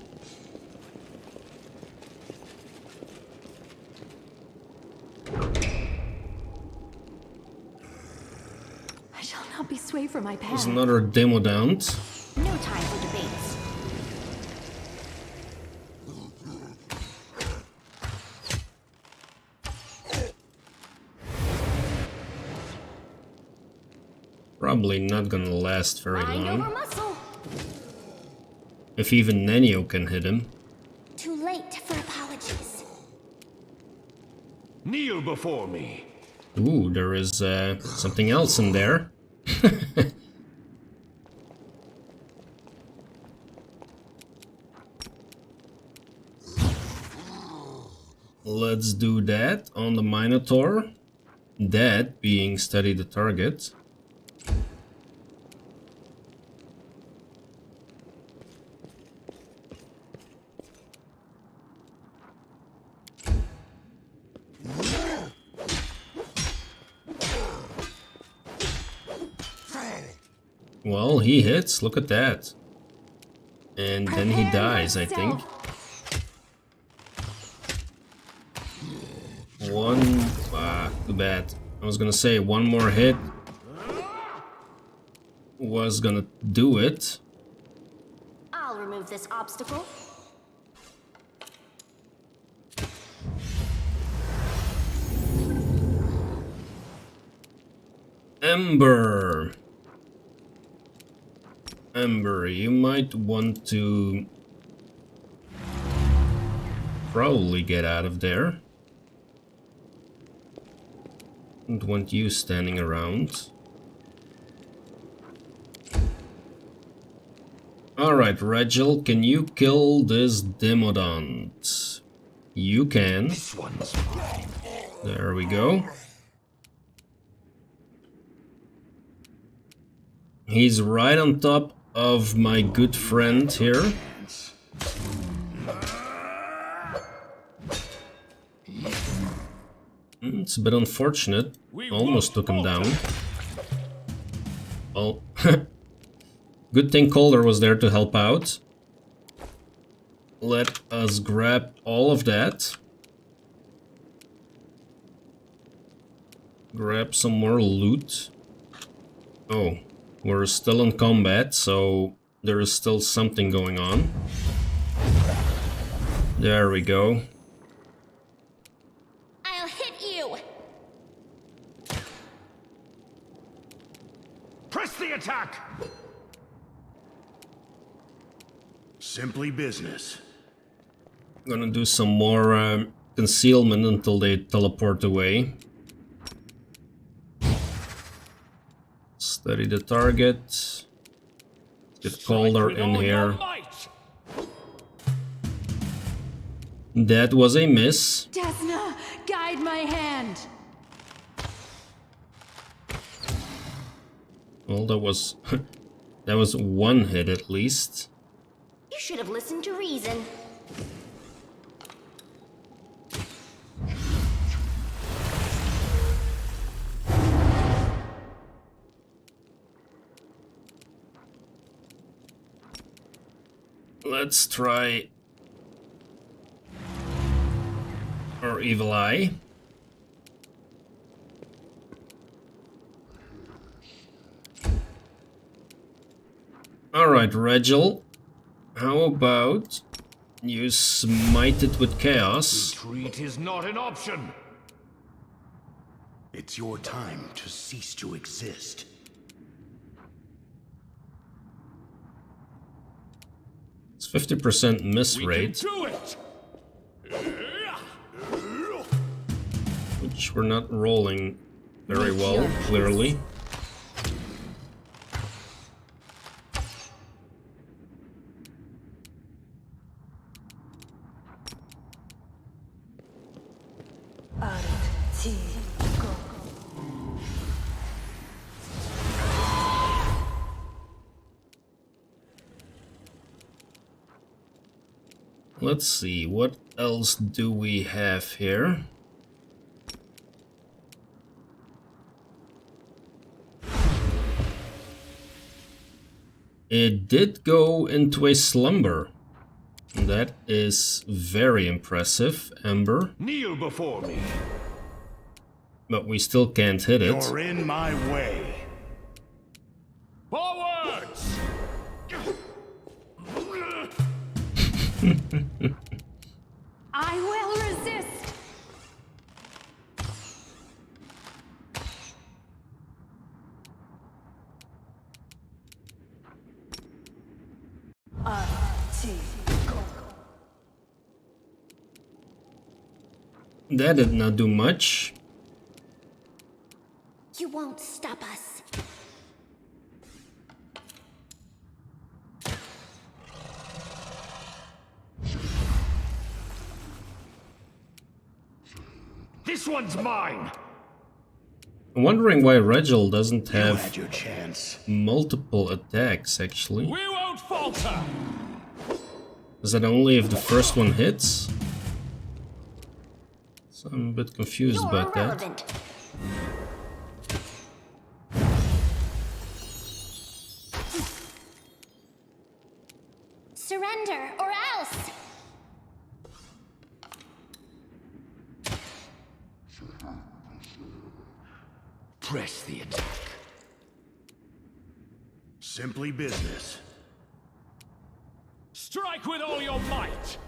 I shall not be swayed from my path. There's another demo down. No time for debates. Probably not gonna last very Mind over long. muscle. If even Nanio can hit him. Too late for apologies. Kneel before me. Ooh, there is something else in there. Let's do that on the Minotaur. that being study the target. Well, he hits, look at that. And then he dies, I think. Too bad. I was gonna say one more hit was gonna do it. I'll remove this obstacle. Ember. Ember, you might want to probably get out of there. Don't want you standing around. Alright, Regil, can you kill this Demodont? You can. This one's mine. There we go. He's right on top of my good friend here. It's a bit unfortunate. Almost took him down. Well, good thing Cauldar was there to help out. Let us grab all of that. Grab some more loot. Oh, we're still in combat, so there is still something going on. There we go. I'll hit you. Press the attack! Simply business. Gonna do some more concealment until they teleport away. Study the target. Get Cauldar in here. That was a miss. Desna, guide my hand. Well, that was that was one hit at least. You should have listened to reason. Let's try our evil eye. Alright, Regil. How about you smite it with chaos? Retreat is not an option. It's your time to cease to exist. It's 50% miss rate, Do it! which we're not rolling very well, clearly. Let's see, what else do we have here? It did go into a slumber. That is very impressive, Ember. Kneel before me. But we still can't hit it. You're in my way. Forwards! I will resist. That did not do much. You won't stop us. This one's mine! I'm wondering why Regil doesn't You have had your chance. multiple attacks, actually. We won't falter! Is that only if the first one hits? So I'm a bit confused You're about that. irrelevant. Surrender, or else! Press the attack. Simply business. Strike with all your might!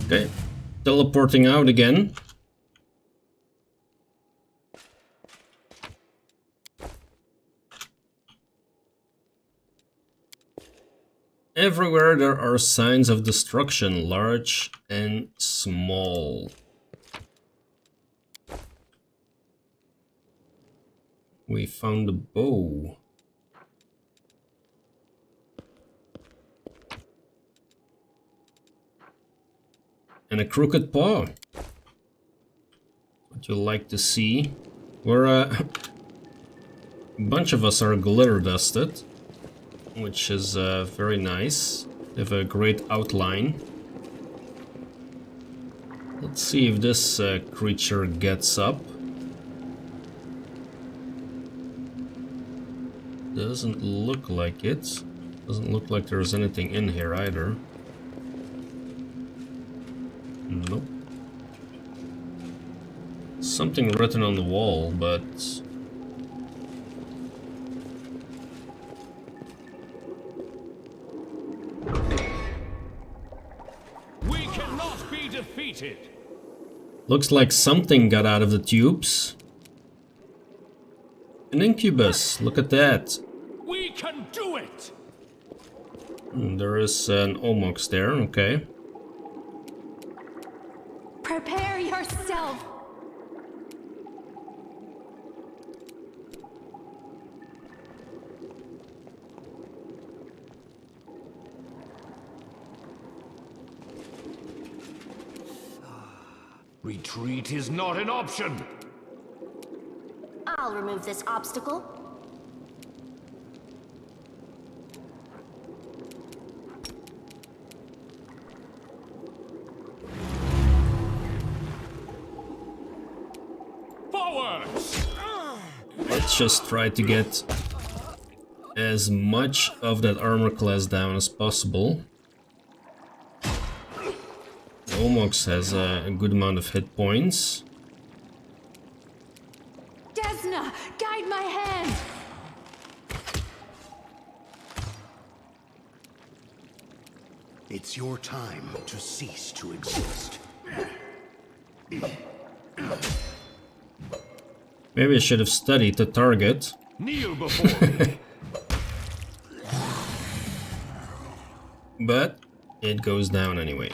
Okay, teleporting out again. Everywhere there are signs of destruction, large and small. We found a bow. And a crooked paw. What you like to see. We're a bunch of us are glitter dusted, which is very nice. They have a great outline. Let's see if this creature gets up. Doesn't look like it. Doesn't look like there's anything in here either. Nope. Something written on the wall, but... We cannot be defeated! looks like something got out of the tubes. An incubus, look at that. We can do it! There is an Omax there, okay. Prepare yourself. Retreat is not an option! I'll remove this obstacle. Forwards! Let's just try to get as much of that armor class down as possible. Omax has a good amount of hit points. Desna, guide my hand. It's your time to cease to exist. Maybe I should have studied the target. Kneel before me! But it goes down anyway.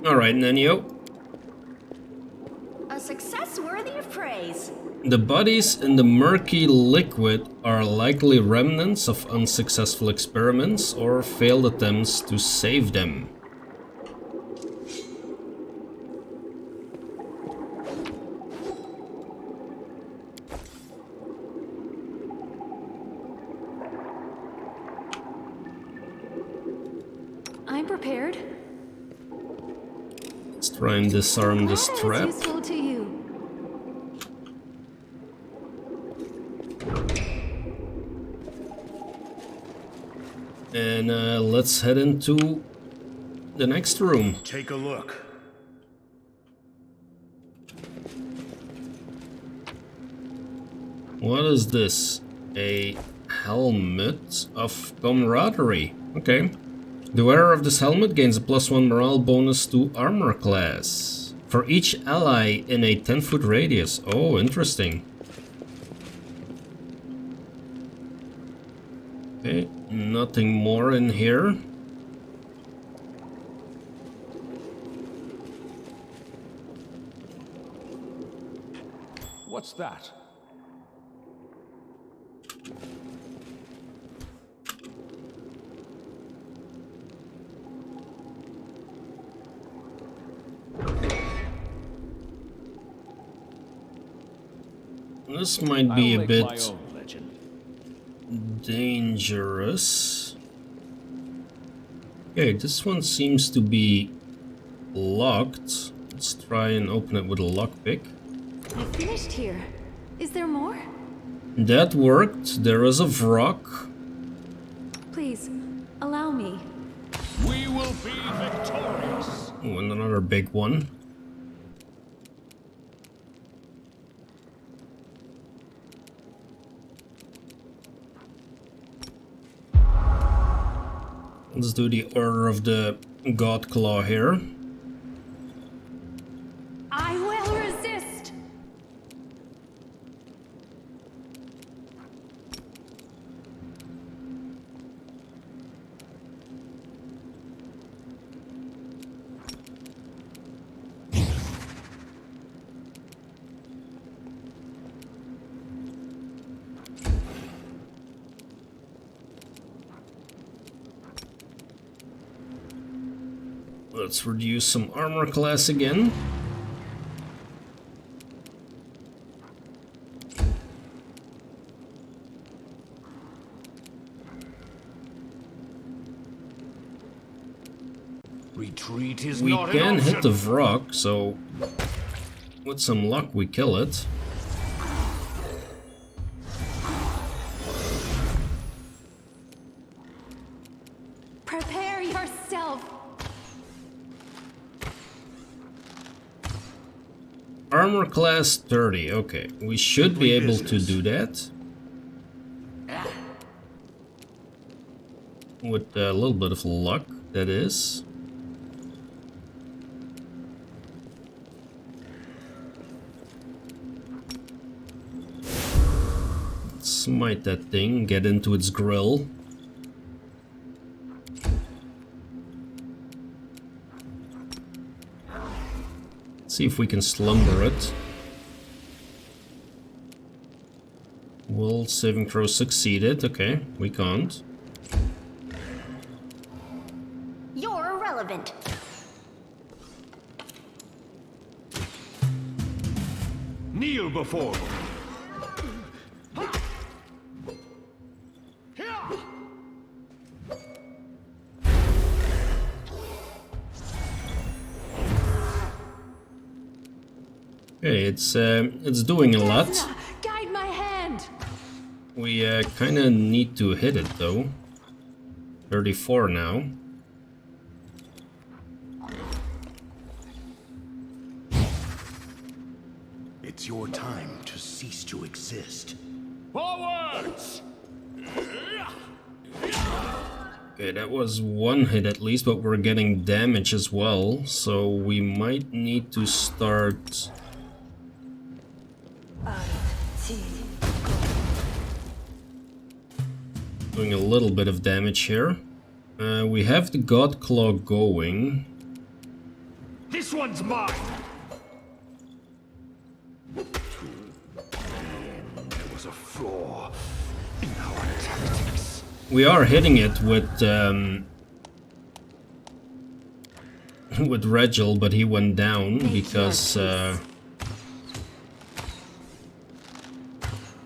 Alright, Nanio. A success worthy of praise. The bodies in the murky liquid are likely remnants of unsuccessful experiments or failed attempts to save them. I'm prepared. Let's try and disarm this Glad trap. it's useful to you. And let's head into the next room. Take a look. What is this? A helmet of camaraderie. Okay. The wearer of this helmet gains a +1 morale bonus to armor class for each ally in a 10-foot radius. Oh, interesting. Okay, nothing more in here. What's that? This might be I'll a make my bit own legend. dangerous. Okay, this one seems to be locked. Let's try and open it with a lockpick. I finished here. Is there more? That worked. There is a rock. Please, allow me. We will be victorious. Oh, and another big one. Let's do the Order of the God Claw here. I will resist! Let's reduce some armor class again. Retreat is We not an can option. hit the rock, so with some luck we kill it. Prepare yourself! Armor class 30, okay. We should be able to do that. With a little bit of luck, that is. Smite that thing, get into its grill. See if we can slumber it. Will saving throw succeeded? Okay, we can't. You're irrelevant. Kneel before me. Okay, it's doing a lot. Setsuna, guide my hand! We kind of need to hit it though. 34 now. It's your time to cease to exist. Forwards! Okay, that was one hit at least, but we're getting damage as well, so we might need to start doing a little bit of damage here. We have the God Claw going. This one's mine! There was a flaw in our tactics. We are hitting it with Regil, but he went down because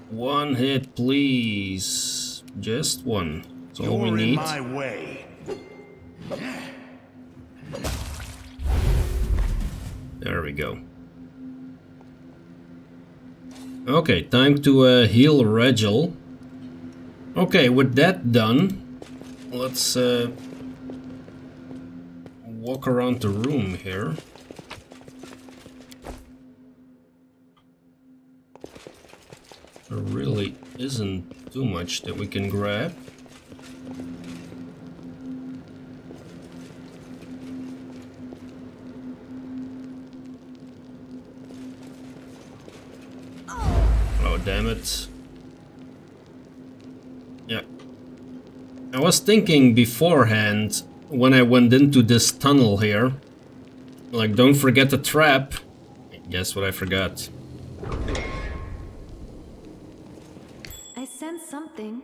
one hit, please. Just one. That's all we You're in need. my way. There we go. Okay, time to heal Regil. Okay, with that done, let's walk around the room here. There really isn't too much that we can grab. Oh, damn it. Yeah. I was thinking beforehand when I went into this tunnel here, like, don't forget the trap. Guess what I forgot? I sense something.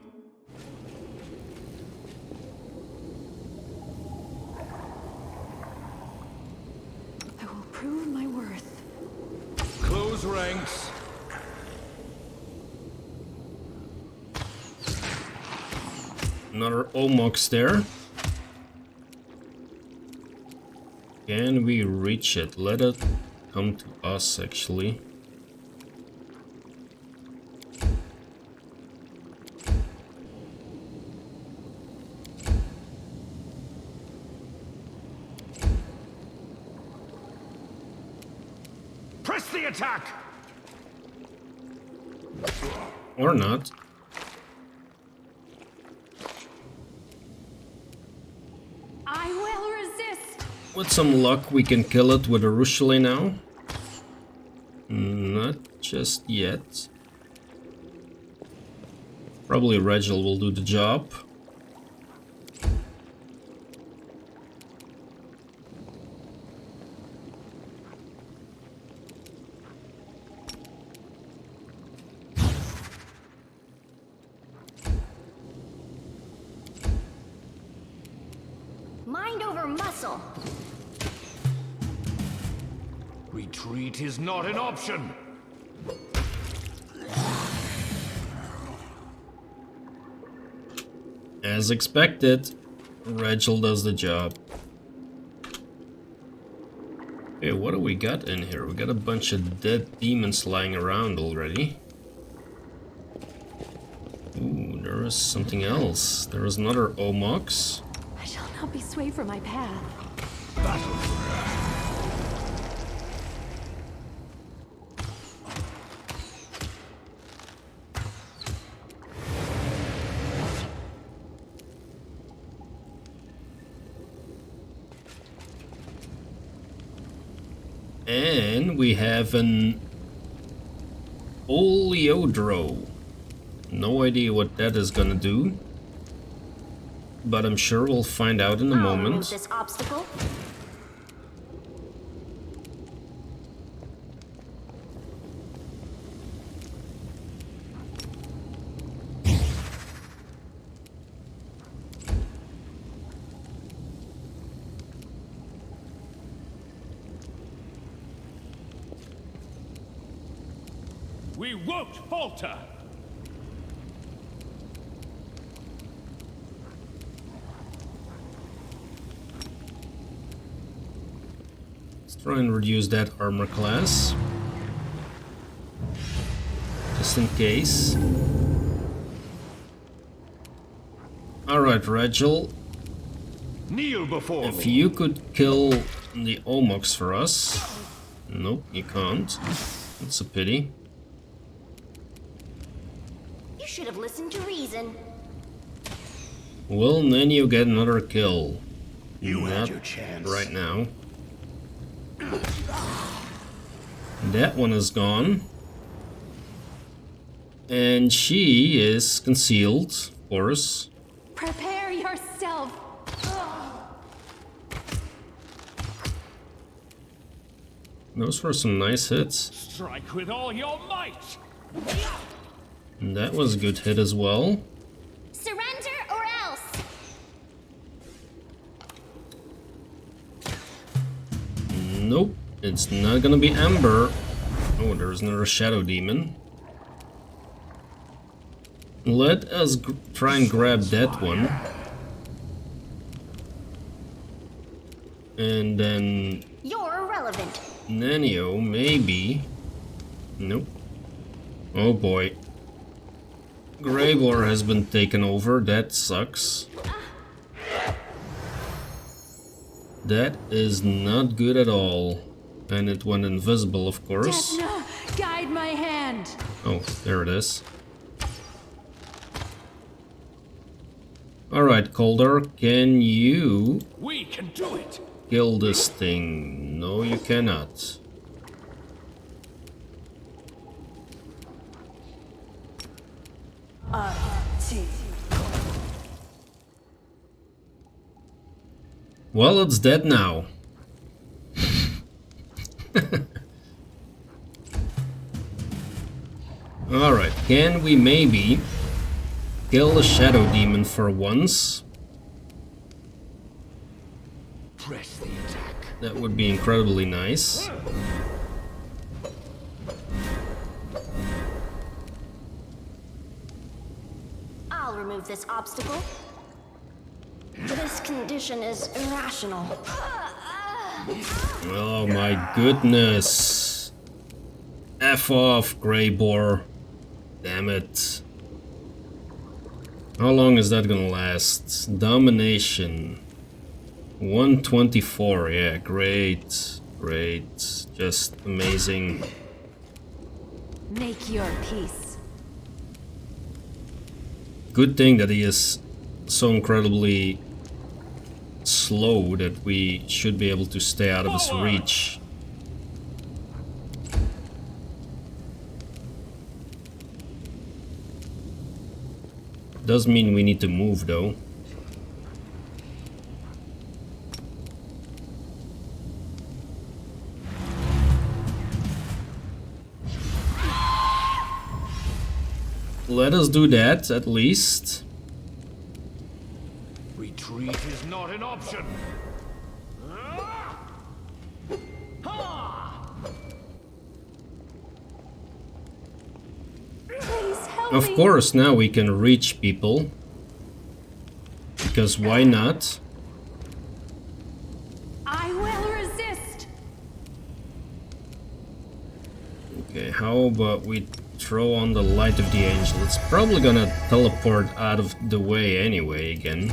I will prove my worth. Close ranks. Another Omax there. Can we reach it? Let it come to us, actually. Press the attack! Or not. I will resist. With some luck, we can kill it with a Rushale now. Not just yet. Probably Regil will do the job. Mind over muscle. Retreat is not an option. As expected, Regil does the job. Okay, what do we got in here? We got a bunch of dead demons lying around already. Ooh, there is something else. There is another Omax. I shall not be swayed from my path. And we have an Oleodro. No idea what that is gonna do, but I'm sure we'll find out in a I'll moment. remove this obstacle. We won't falter! Let's try and reduce that armor class. Just in case. Alright, Regil. Kneel before If me. you could kill the Omax for us. Nope, you can't. It's a pity. You should have listened to reason. Well, then you get another kill. You had Not your chance. right now. That one is gone. And she is concealed, of course. Prepare yourself. Those were some nice hits. Strike with all your might! And that was a good hit as well. Surrender or else. Nope, it's not gonna be Ember. Oh, there's another Shadow Demon. Let us try and grab that one. And then You're irrelevant. Nanio, maybe. Nope. Oh boy. Gravor has been taken over, that sucks. That is not good at all. And it went invisible, of course. Setsuna, guide my hand. Oh, there it is. Alright, Cauldar, can you We can do it! kill this thing? No, you cannot. Well, it's dead now. Alright, can we maybe kill the Shadow Demon for once? Press the attack. That would be incredibly nice. I'll remove this obstacle. This condition is irrational. Oh my goodness. F off, Grey Boar. Damn it. How long is that gonna last? Domination. 124, yeah, great. Great. Just amazing. Make your peace. Good thing that he is so incredibly slow that we should be able to stay out of his reach. Does mean we need to move though. Let us do that at least. Retreat is not an option. Please help Of me. course, now we can reach people. Because why not? I will resist. Okay, how about we throw on the light of the angel? It's probably gonna teleport out of the way anyway again.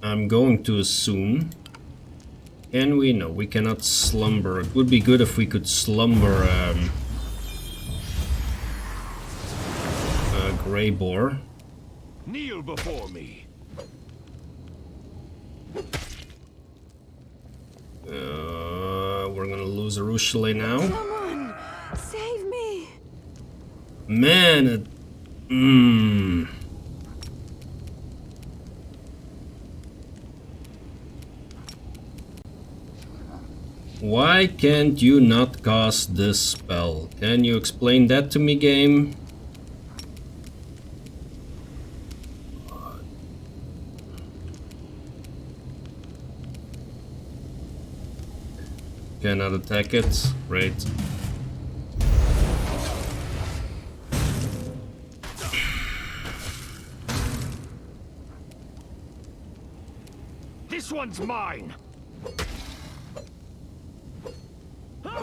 I'm going to assume. Can we? No, we cannot slumber. It would be good if we could slumber Grey Boar. Kneel before me. We're gonna lose Arushale now. Someone save me. Man, Why can't you not cast this spell? Can you explain that to me, game? Cannot attack it. Great. This one's mine.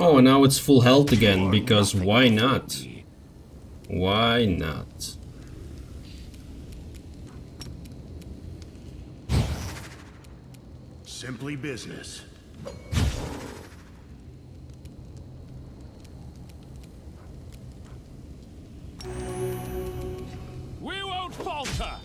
Oh, and now it's full health again, because why not? Why not? Simply business. We won't falter.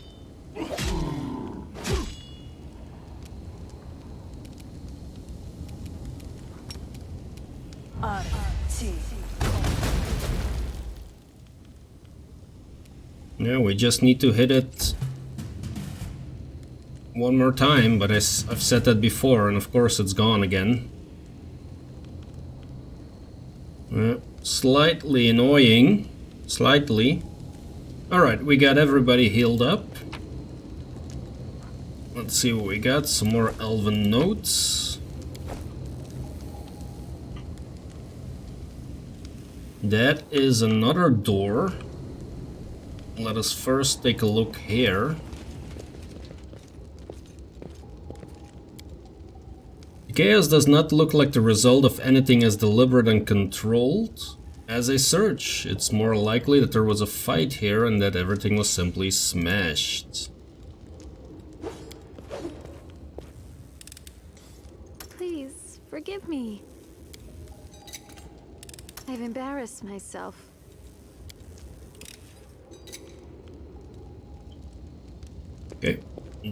Yeah, we just need to hit it one more time, but I've said that before, and of course it's gone again. Slightly annoying. Slightly. Alright, we got everybody healed up. Let's see what we got. Some more elven notes. That is another door. Let us first take a look here. The chaos does not look like the result of anything as deliberate and controlled as a search. It's more likely that there was a fight here and that everything was simply smashed. Please, forgive me. I've embarrassed myself. Okay,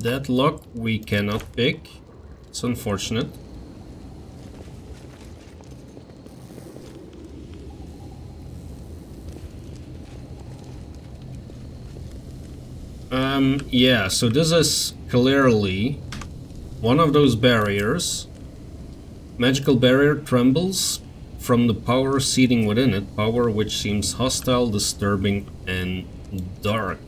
that lock we cannot pick. It's unfortunate. Yeah, so this is clearly one of those barriers. Magical barrier trembles from the power seething within it, power which seems hostile, disturbing, and dark.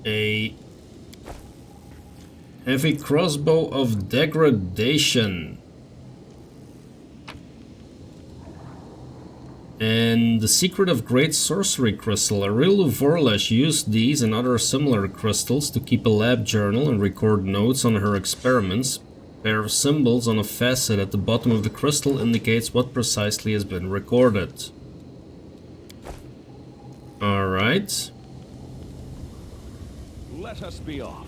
A heavy crossbow of degradation. And the secret of great sorcery crystal. Areelu Vorlesh used these and other similar crystals to keep a lab journal and record notes on her experiments. A pair of symbols on a facet at the bottom of the crystal indicates what precisely has been recorded. Alright. Let us be off.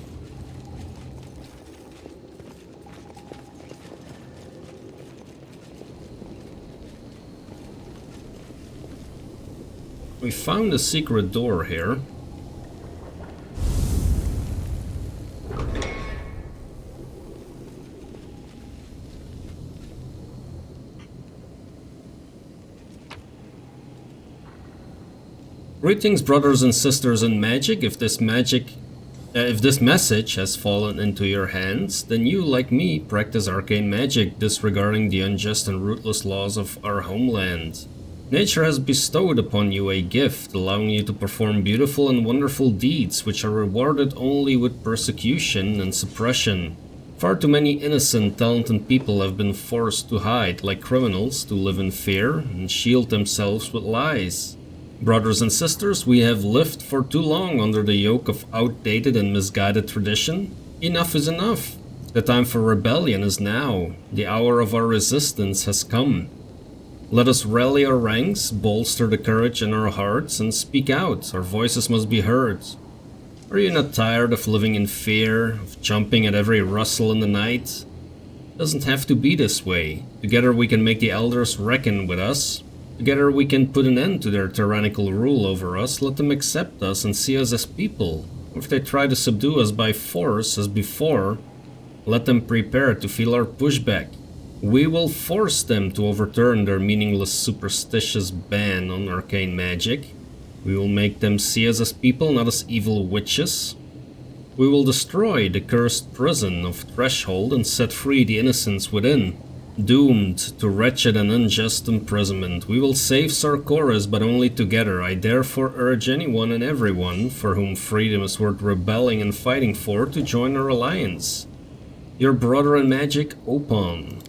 We found a secret door here. Greetings, brothers and sisters in magic. If this message has fallen into your hands, then you, like me, practice arcane magic, disregarding the unjust and ruthless laws of our homeland. Nature has bestowed upon you a gift, allowing you to perform beautiful and wonderful deeds, which are rewarded only with persecution and suppression. Far too many innocent, talented people have been forced to hide like criminals, to live in fear, and shield themselves with lies. Brothers and sisters, we have lived for too long under the yoke of outdated and misguided tradition. Enough is enough. The time for rebellion is now. The hour of our resistance has come. Let us rally our ranks, bolster the courage in our hearts, and speak out. Our voices must be heard. Are you not tired of living in fear, of jumping at every rustle in the night? It doesn't have to be this way. Together we can make the elders reckon with us. Together we can put an end to their tyrannical rule over us. Let them accept us and see us as people. If they try to subdue us by force as before, let them prepare to feel our pushback. We will force them to overturn their meaningless superstitious ban on arcane magic. We will make them see us as people, not as evil witches. We will destroy the cursed prison of Threshold and set free the innocents within, doomed to wretched and unjust imprisonment. We will save Sarkoris, but only together. I therefore urge anyone and everyone for whom freedom is worth rebelling and fighting for to join our alliance. Your brother in magic, Opon.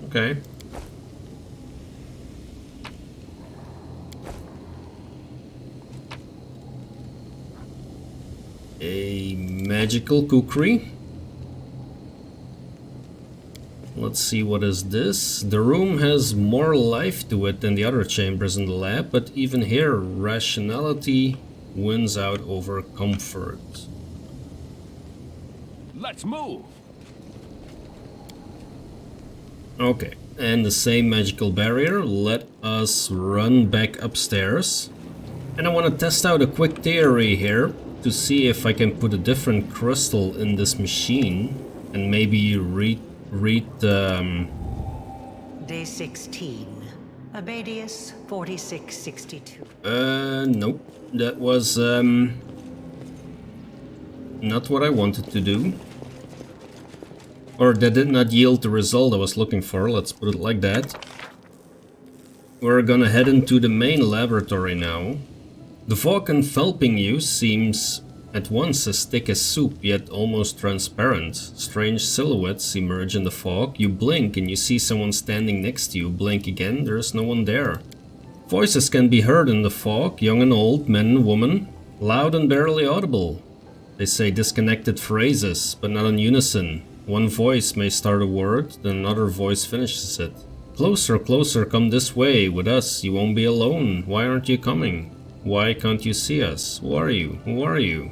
Okay. A magical kukri. Let's see, what is this? The room has more life to it than the other chambers in the lab, but even here, rationality wins out over comfort. Let's move. Okay, and the same magical barrier. Let us run back upstairs. And I want to test out a quick theory here to see if I can put a different crystal in this machine and maybe read Day 16. Abadius 4662. Nope. That was not what I wanted to do. Or that did not yield the result I was looking for, let's put it like that. We're gonna head into the main laboratory now. The Vulcan Felping you seems at once as thick as soup, yet almost transparent. Strange silhouettes emerge in the fog. You blink and you see someone standing next to you. Blink again, there's no one there. Voices can be heard in the fog, young and old, men and women, loud and barely audible. They say disconnected phrases, but not in unison. One voice may start a word, then another voice finishes it. Closer, closer, come this way. With us, you won't be alone. Why aren't you coming? Why can't you see us? Who are you? Who are you?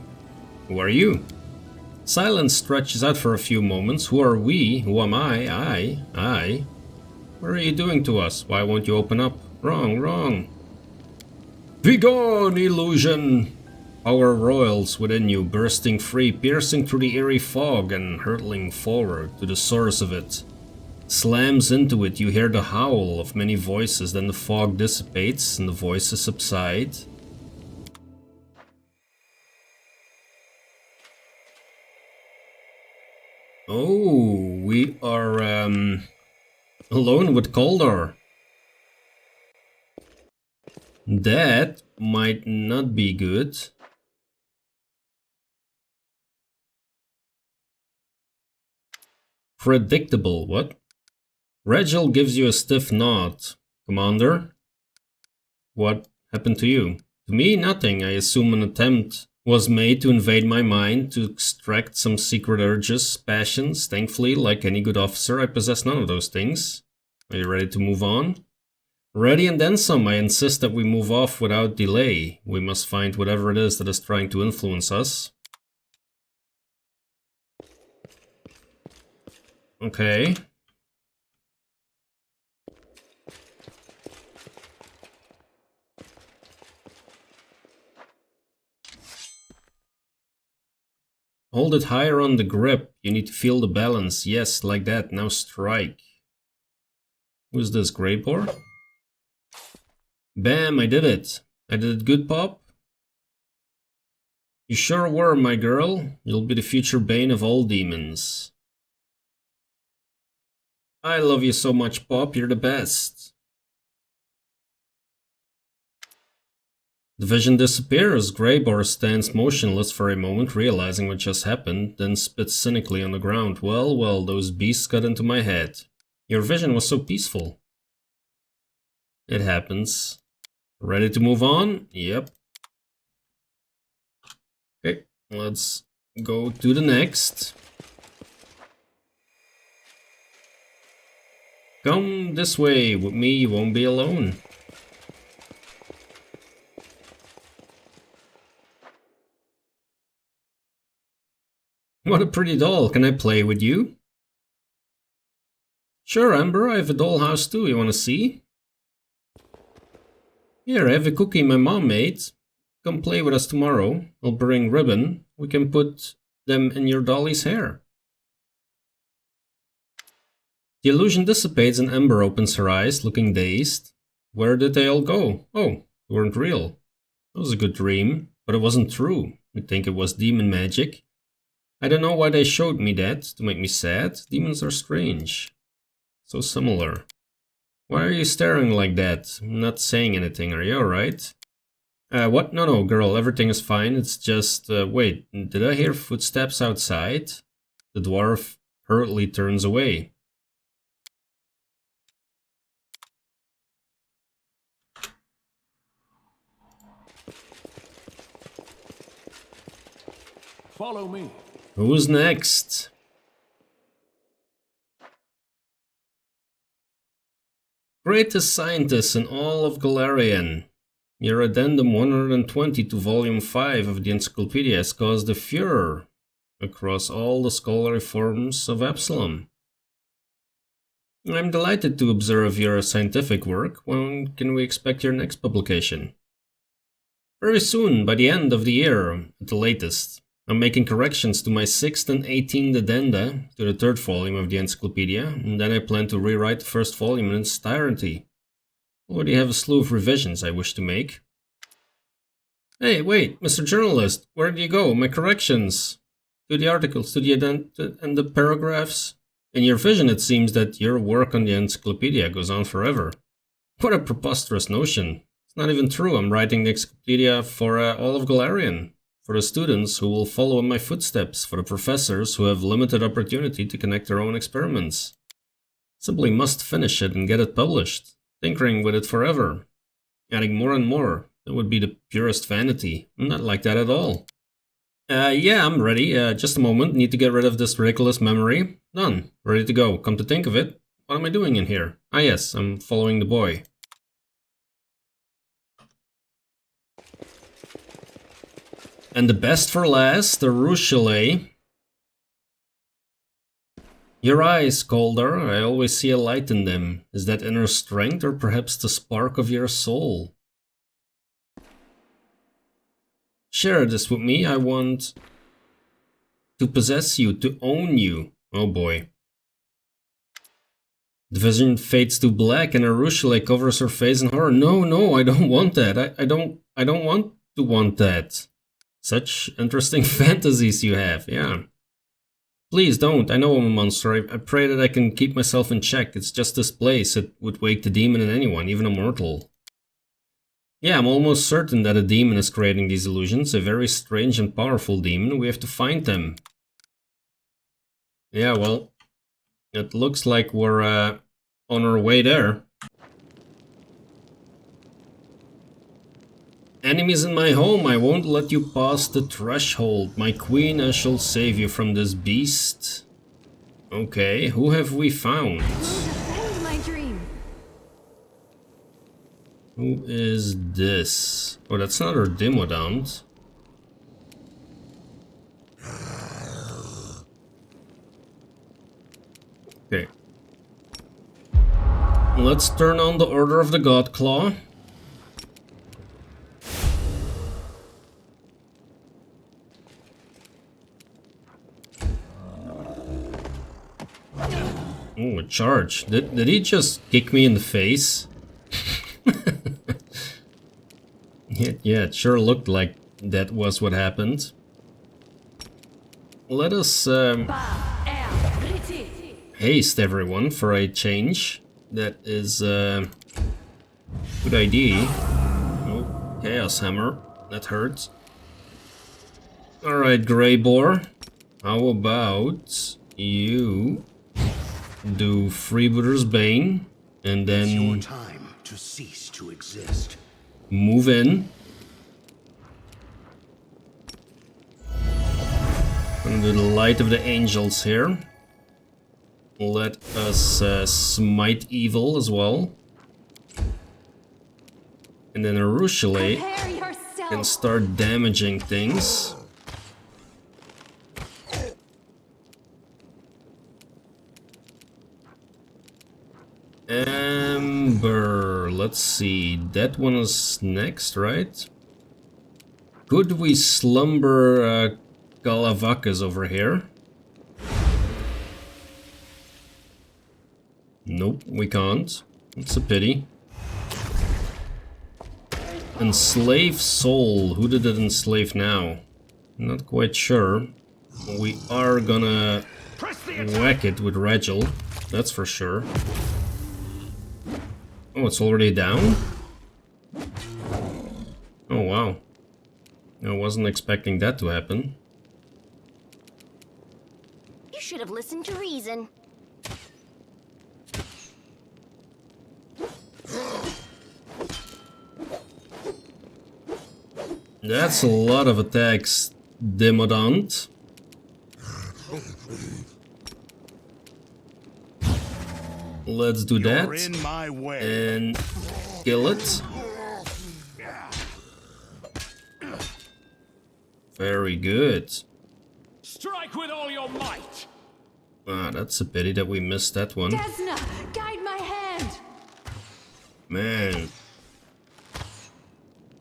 Who are you? Silence stretches out for a few moments. Who are we? Who am I? I. What are you doing to us? Why won't you open up? Wrong, wrong. Begone, illusion! Power roils within you, bursting free, piercing through the eerie fog and hurtling forward to the source of it. Slams into it, you hear the howl of many voices, then the fog dissipates and the voices subside. Oh, we are alone with Cauldar. That might not be good. Predictable, what? Regil gives you a stiff nod. Commander? What happened to you? To me, nothing. I assume an attempt was made to invade my mind, to extract some secret urges, passions. Thankfully, like any good officer, I possess none of those things. Are you ready to move on? Ready and then some. I insist that we move off without delay. We must find whatever it is that is trying to influence us. Okay. Hold it higher on the grip. You need to feel the balance. Yes, like that. Now strike. Who's this, Greyboar? Bam, I did it. I did it good, Pop? You sure were, my girl. You'll be the future bane of all demons. I love you so much, Pop. You're the best. The vision disappears. Greyboar stands motionless for a moment, realizing what just happened, then spits cynically on the ground. Well, well, those beasts got into my head. Your vision was so peaceful. It happens. Ready to move on? Yep. Okay, let's go to the next. Come this way. With me, you won't be alone. What a pretty doll. Can I play with you? Sure, Amber. I have a dollhouse too. You wanna see? Here, I have a cookie my mom made. Come play with us tomorrow. I'll bring ribbon. We can put them in your dolly's hair. The illusion dissipates and Amber opens her eyes, looking dazed. Where did they all go? Oh, they weren't real. It was a good dream, but it wasn't true. You'd think it was demon magic. I don't know why they showed me that, to make me sad. Demons are strange. So similar. Why are you staring like that? I'm not saying anything, are you alright? What? No, girl, everything is fine. It's just, wait, did I hear footsteps outside? The dwarf hurriedly turns away. Follow me. Who's next? Greatest scientist in all of Galarian. Your addendum 120 to volume 5 of the encyclopedia has caused a furor across all the scholarly forums of Absalom. I'm delighted to observe your scientific work. When can we expect your next publication? Very soon, by the end of the year, at the latest. I'm making corrections to my 6th and 18th addenda to the 3rd volume of the encyclopedia, and then I plan to rewrite the 1st volume in its entirety. I already have a slew of revisions I wish to make. Hey, wait, Mr. Journalist, where do you go? My corrections to the articles, to the addenda and the paragraphs? In your vision, it seems that your work on the encyclopedia goes on forever. What a preposterous notion. It's not even true. I'm writing the encyclopedia for all of Galarian. For the students who will follow in my footsteps, for the professors who have limited opportunity to connect their own experiments. Simply must finish it and get it published, tinkering with it forever, adding more and more. That would be the purest vanity. I'm not like that at all. Yeah, I'm ready. Just a moment, need to get rid of this ridiculous memory. Done. Ready to go. Come to think of it, what am I doing in here? Ah yes, I'm following the boy. And the best for last, the Rochelet. Your eyes, Cauldar, I always see a light in them. Is that inner strength or perhaps the spark of your soul? Share this with me, I want to possess you, to own you. Oh boy. The vision fades to black and Areelu covers her face in horror. No, I don't want that. I don't want that. Such interesting fantasies you have, yeah. Please don't, I know I'm a monster. I pray that I can keep myself in check. It's just this place. It would wake the demon in anyone, even a mortal. Yeah, I'm almost certain that a demon is creating these illusions. A very strange and powerful demon. We have to find them. Yeah, well, It looks like we're on our way there. Enemies in my home, I won't let you pass the threshold. My queen, I shall save you from this beast. Okay, who have we found? Defend my dream. Who is this? Oh, that's not our Demodant. Okay. Let's turn on the Order of the Godclaw. Oh, a charge. Did he just kick me in the face? Yeah, it sure looked like that was what happened. Let us haste everyone for a change. That is a good idea. Oh, Chaos Hammer. That hurts. Alright, Grey Boar. How about you do Freebooter's Bane and then It's your time to cease to exist. move in. I'm gonna do the Light of the Angels here. Let us smite evil as well. And then Arushale Prepare yourself. can start damaging things. Amber, let's see, that one is next, right? Could we slumber Galavakas over here? Nope, we can't. It's a pity. Enslave Soul, who did it enslave now? Not quite sure. We are gonna whack it with Regil, that's for sure. Oh, it's already down? Oh, wow. I wasn't expecting that to happen. You should have listened to reason. That's a lot of attacks, Demodant. Let's do that and kill it. Very good. Strike with all your might. Ah, that's a pity that we missed that one. Desna, guide my hand. Man.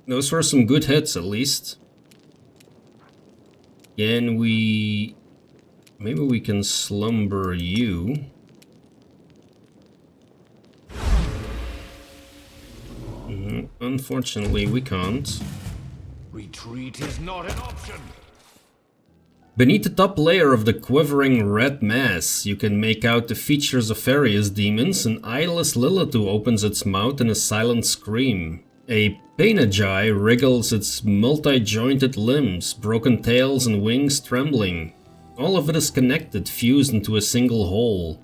Those were some good hits, at least. Can we... Maybe we can slumber you. Unfortunately, we can't. Retreat is not an option. Beneath the top layer of the quivering red mass, you can make out the features of various demons. An eyeless Lilithu opens its mouth in a silent scream. A Painagi wriggles its multi-jointed limbs, broken tails and wings trembling. All of it is connected, fused into a single whole.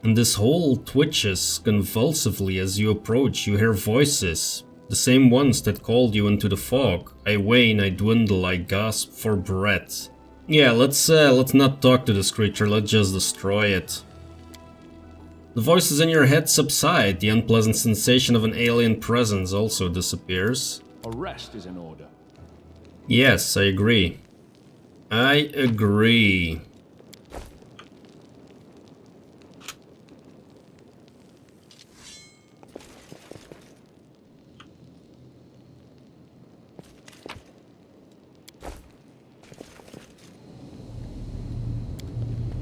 And this whole twitches convulsively as you approach. You hear voices, the same ones that called you into the fog. I wane, I dwindle, I gasp for breath. Yeah, let's not talk to this creature, let's just destroy it. The voices in your head subside, the unpleasant sensation of an alien presence also disappears. A rest is in order. Yes, I agree. I agree.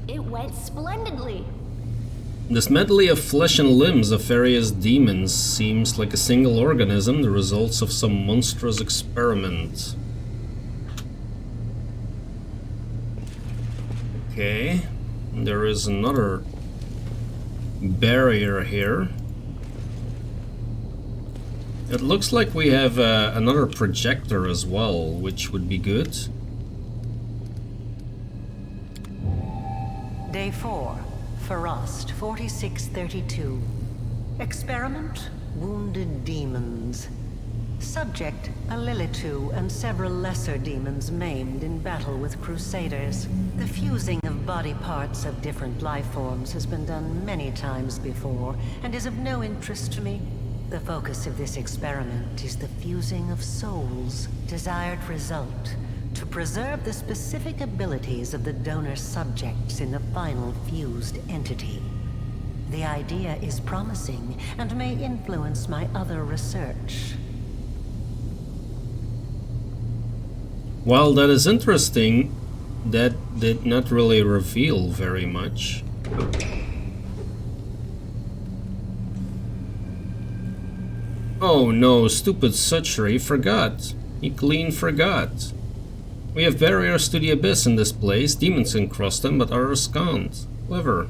It went splendidly. This medley of flesh and limbs of various demons seems like a single organism, the results of some monstrous experiment. Okay, there is another barrier here. It looks like we have another projector as well, which would be good. Day 4. Frost 4632. Experiment, wounded demons. Subject, a Lilitu and several lesser demons maimed in battle with crusaders. The fusing of body parts of different life forms has been done many times before, and is of no interest to me. The focus of this experiment is the fusing of souls. Desired result, to preserve the specific abilities of the donor subjects in the final fused entity. The idea is promising, and may influence my other research. While that is interesting, that did not really reveal very much. Oh no, stupid Suture forgot. He clean forgot. We have barriers to the abyss in this place. Demons can cross them, but others can't. Clever.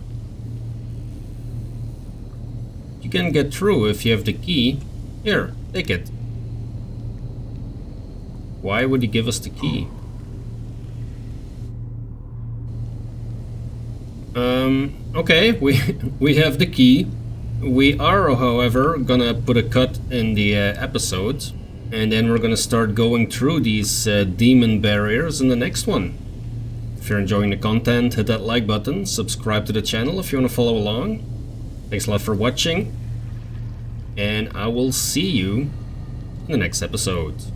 You can get through if you have the key. Here, take it. Why would he give us the key? Okay, we have the key. We are, however, gonna put a cut in the episode, and then we're gonna start going through these demon barriers in the next one. If you're enjoying the content, hit that like button, subscribe to the channel if you want to follow along. Thanks a lot for watching, and I will see you in the next episode.